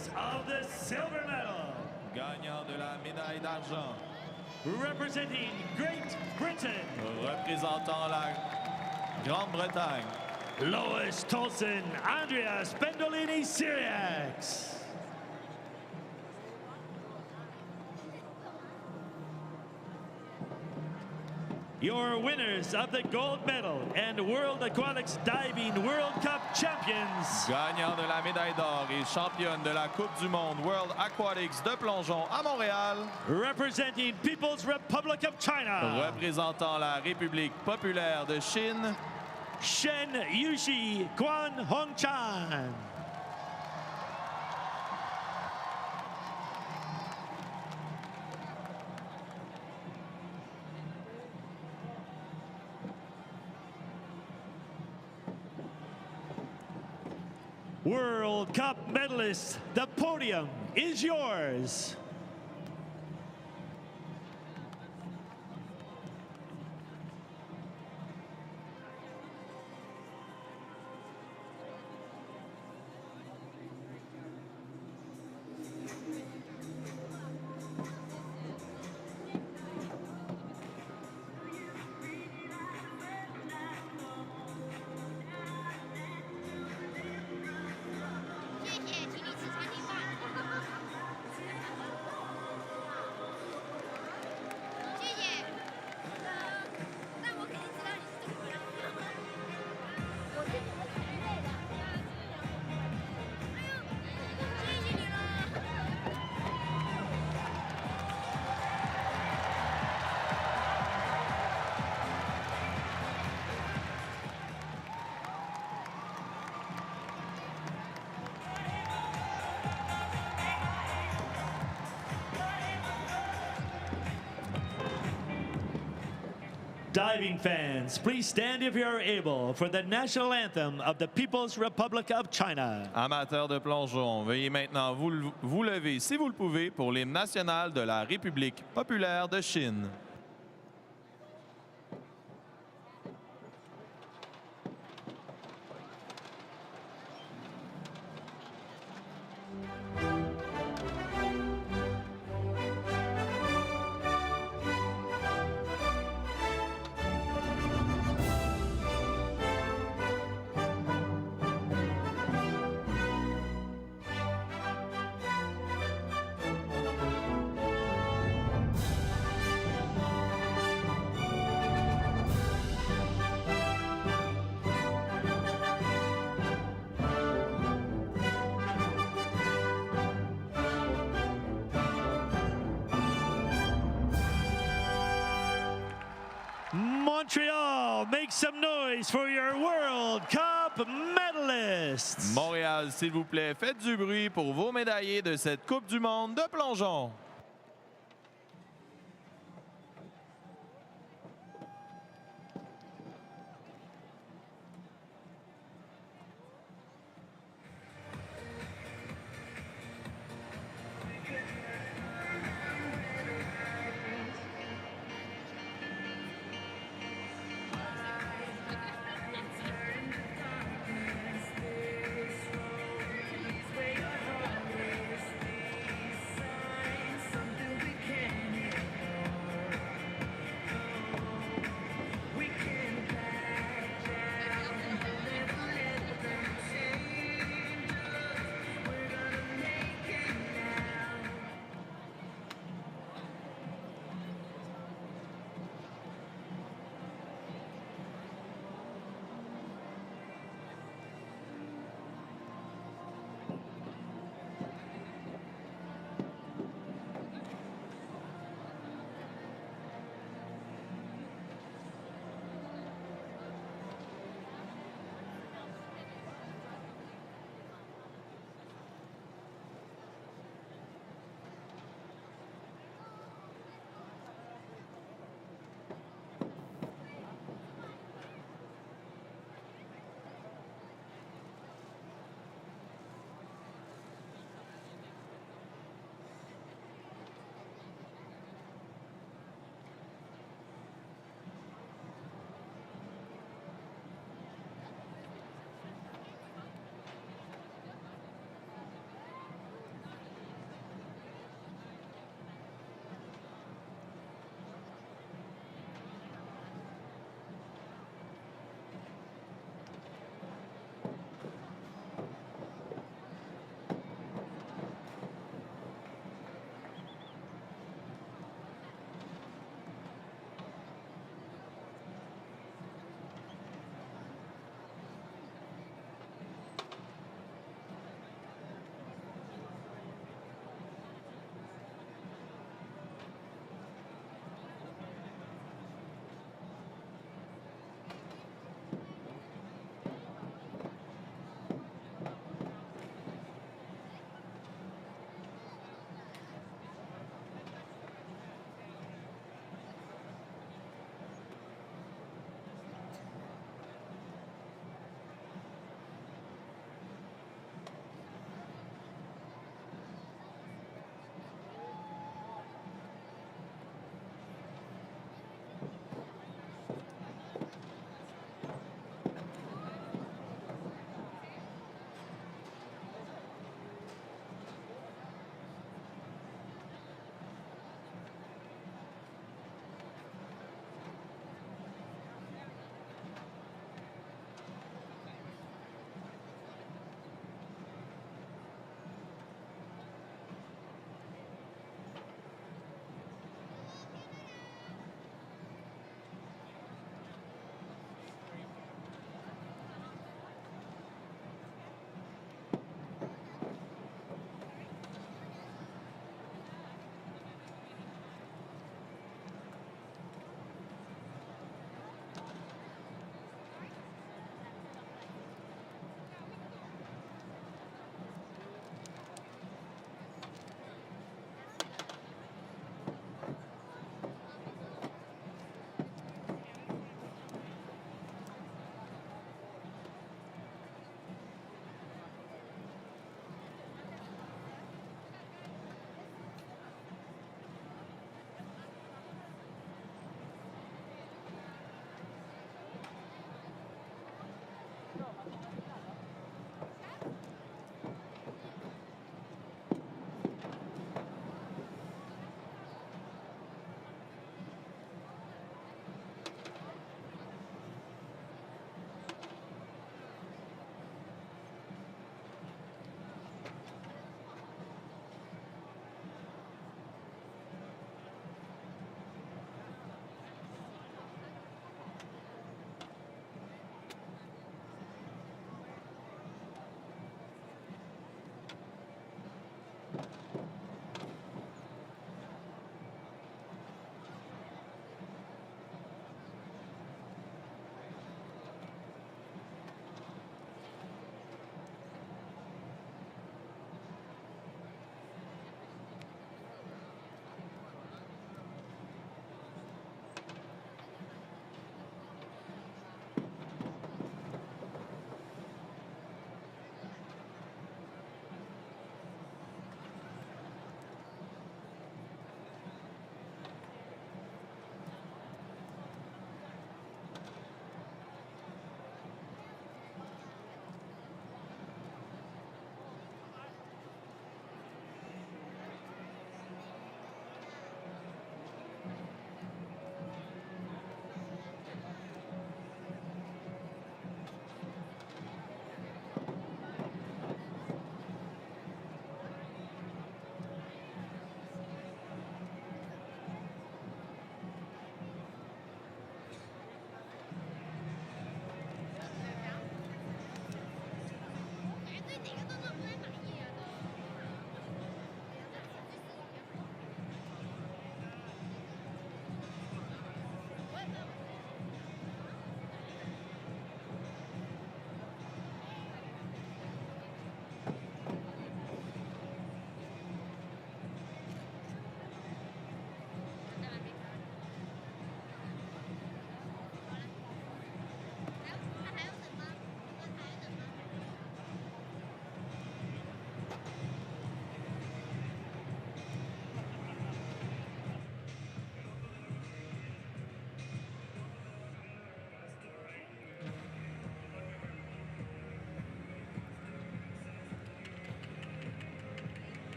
winners of the silver medal. Gagnant de la médaille d'argent. Representing Great Britain, Représentant la Grande-Bretagne. Lois Tolson, Andrea Spendolini Syriacs. Your winners of the gold medal and World Aquatics Diving World Cup champions. Gagnant de la médaille d'or et championne de la Coupe du monde World Aquatics de plongeon à Montréal. Representing People's Republic of China. Représentant la République populaire de Chine. Shen Yushi Guan Hongchan. World Cup medalists, the podium is yours. Diving fans, please stand if you are able for the national anthem of the People's Republic of China. Amateurs de plongeon, veuillez maintenant vous lever si vous le pouvez pour l'hymne national de la République populaire de Chine. Montreal, make some noise for your World Cup medalists. Montréal, s'il vous plaît, faites du bruit pour vos médaillés de cette Coupe du monde de plongeon.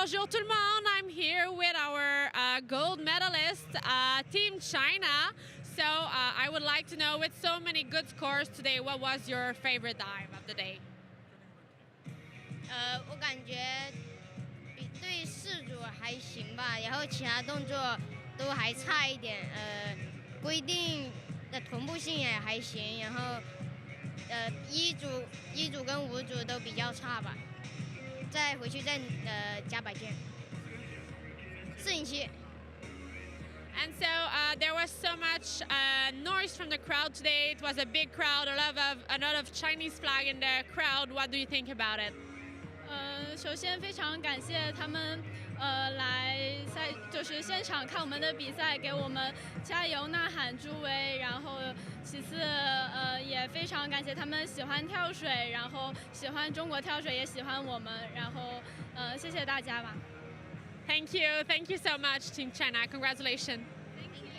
bonjour tout le monde. I'm here with our gold medalist, Team China. So I would like to know, with so many good scores today, what was your favorite dive of the day? 我感觉对四组还行吧，然后其他动作都还差一点。规定的同步性也还行，然后一组跟5组都比较差吧。再回去再加把劲。4赢7。 And so there was so much noise from the crowd today. It was a big crowd, a lot of Chinese flag in the crowd. What do you think about it? 首先非常感谢他们来就是现场看我们的比赛，给我们加油呐喊助威。然后其次也非常感谢他们喜欢跳水，然后喜欢中国跳水，也喜欢我们。然后谢谢大家吧。Thank you so much, Team China. Congratulations. Thank you.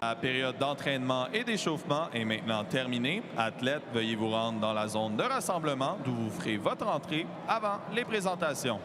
La période d'entraînement et d'échauffement est maintenant terminée. Athlètes, veuillez vous rendre dans la zone de rassemblement d'où vous ferez votre entrée avant les présentations.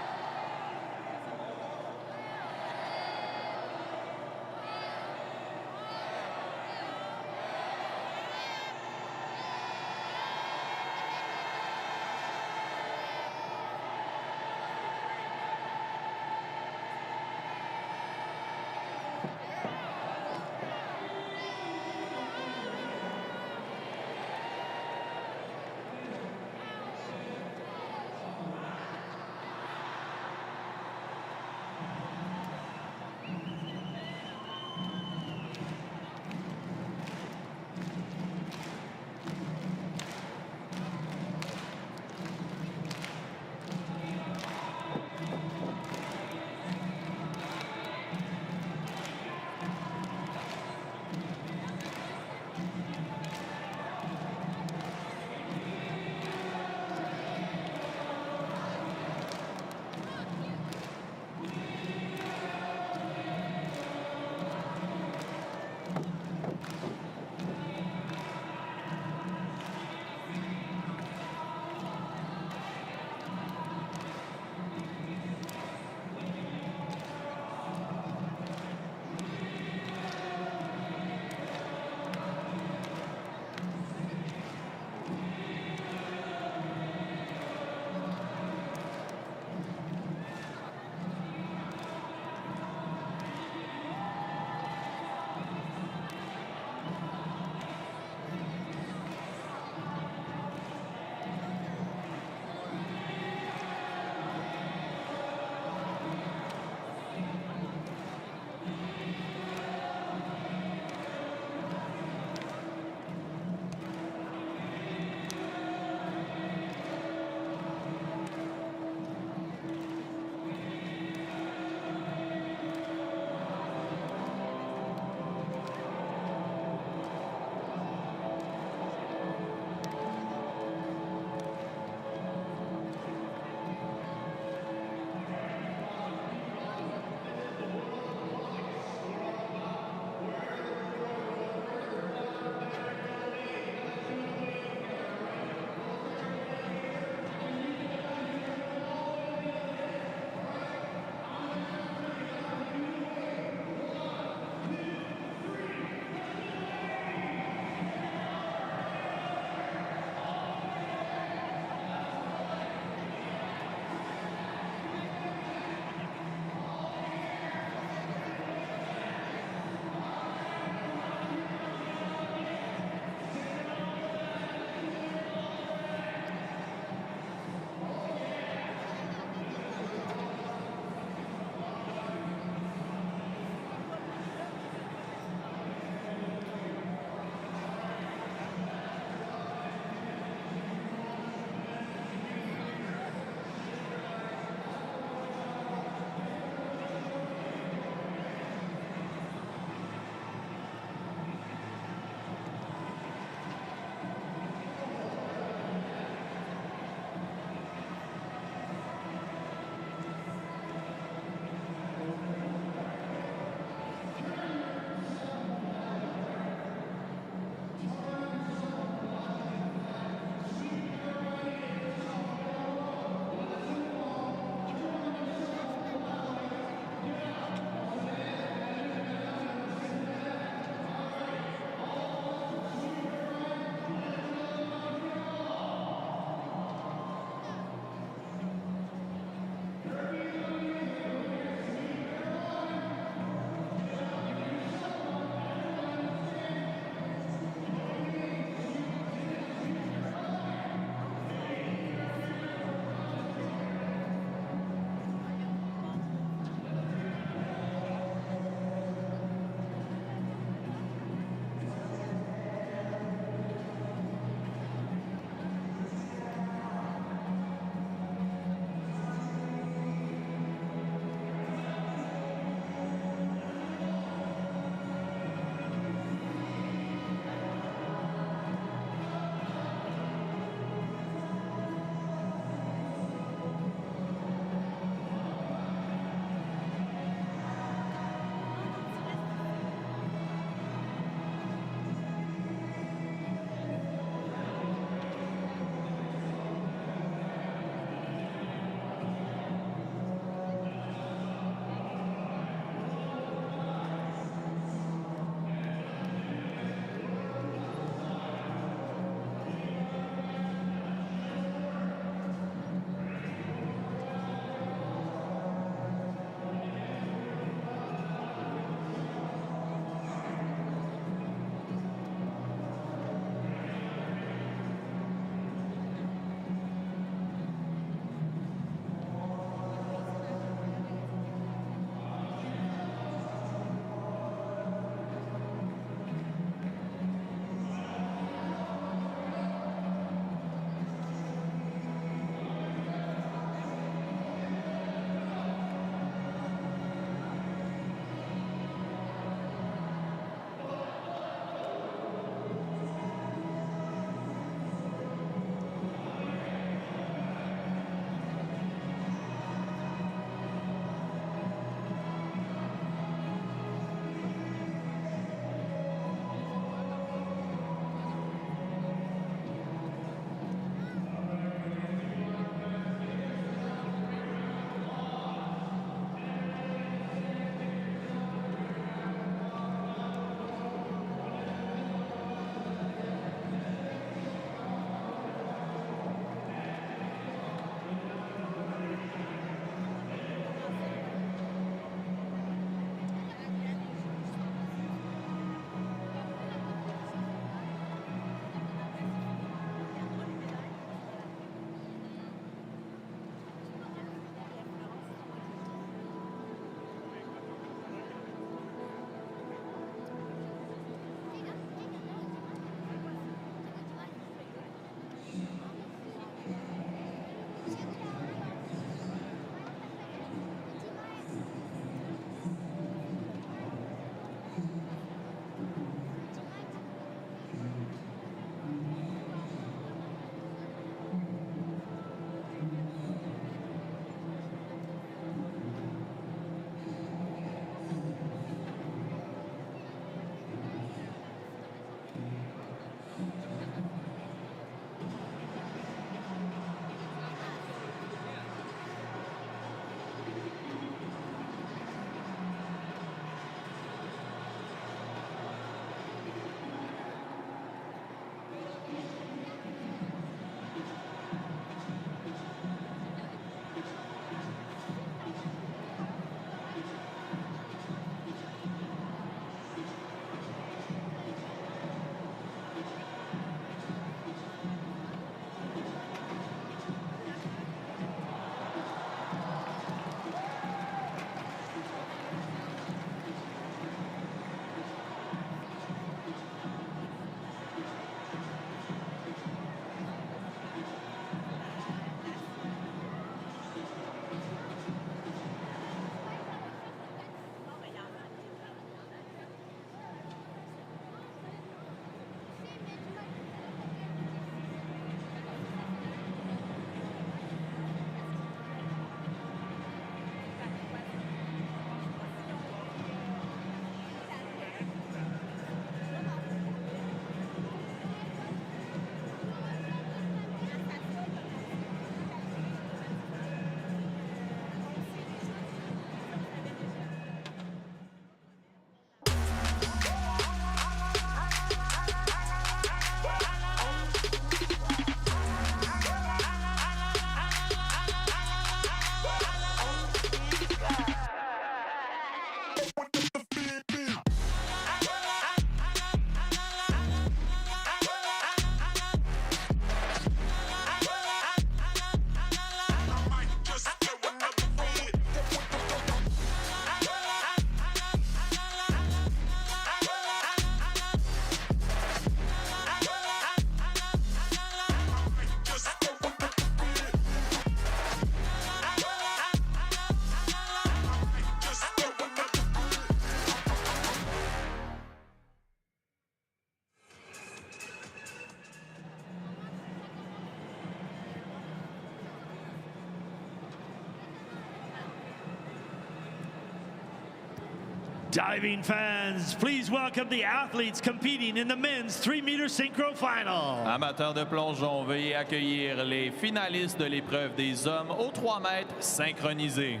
Diving fans, please welcome the athletes competing in the men's 3-meter synchro final. Amateurs de plongeon, veuillez accueillir les finalistes de l'épreuve des hommes aux 3 mètres synchronisés.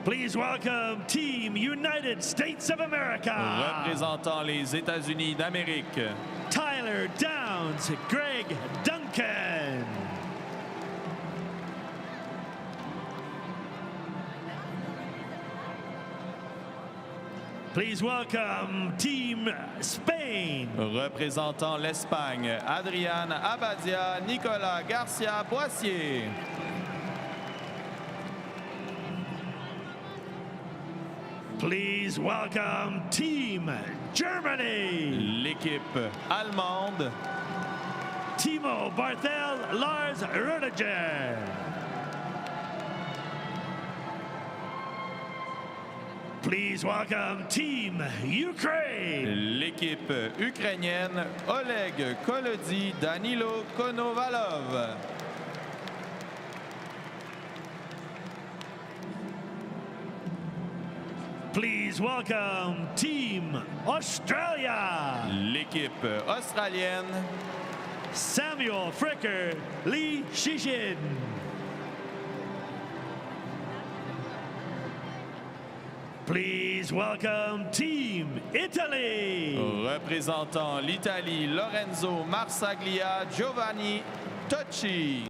Please welcome Team United States of America. Représentant les États-Unis d'Amérique. Tyler Downs, Greg Duncan. Please welcome Team Spain. Représentant l'Espagne, Adrian Abadia, Nicolas Garcia Boissier. Please welcome Team Germany. L'équipe allemande. Timo Barthel, Lars Roediger. Please welcome Team Ukraine. L'équipe ukrainienne, Oleg Kolody, Danilo Konovalov. Please welcome Team Australia. L'équipe australienne. Samuel Fricker, Lee Shishin. Please welcome Team Italy. Représentant l'Italie, Lorenzo Marsaglia, Giovanni Tocci.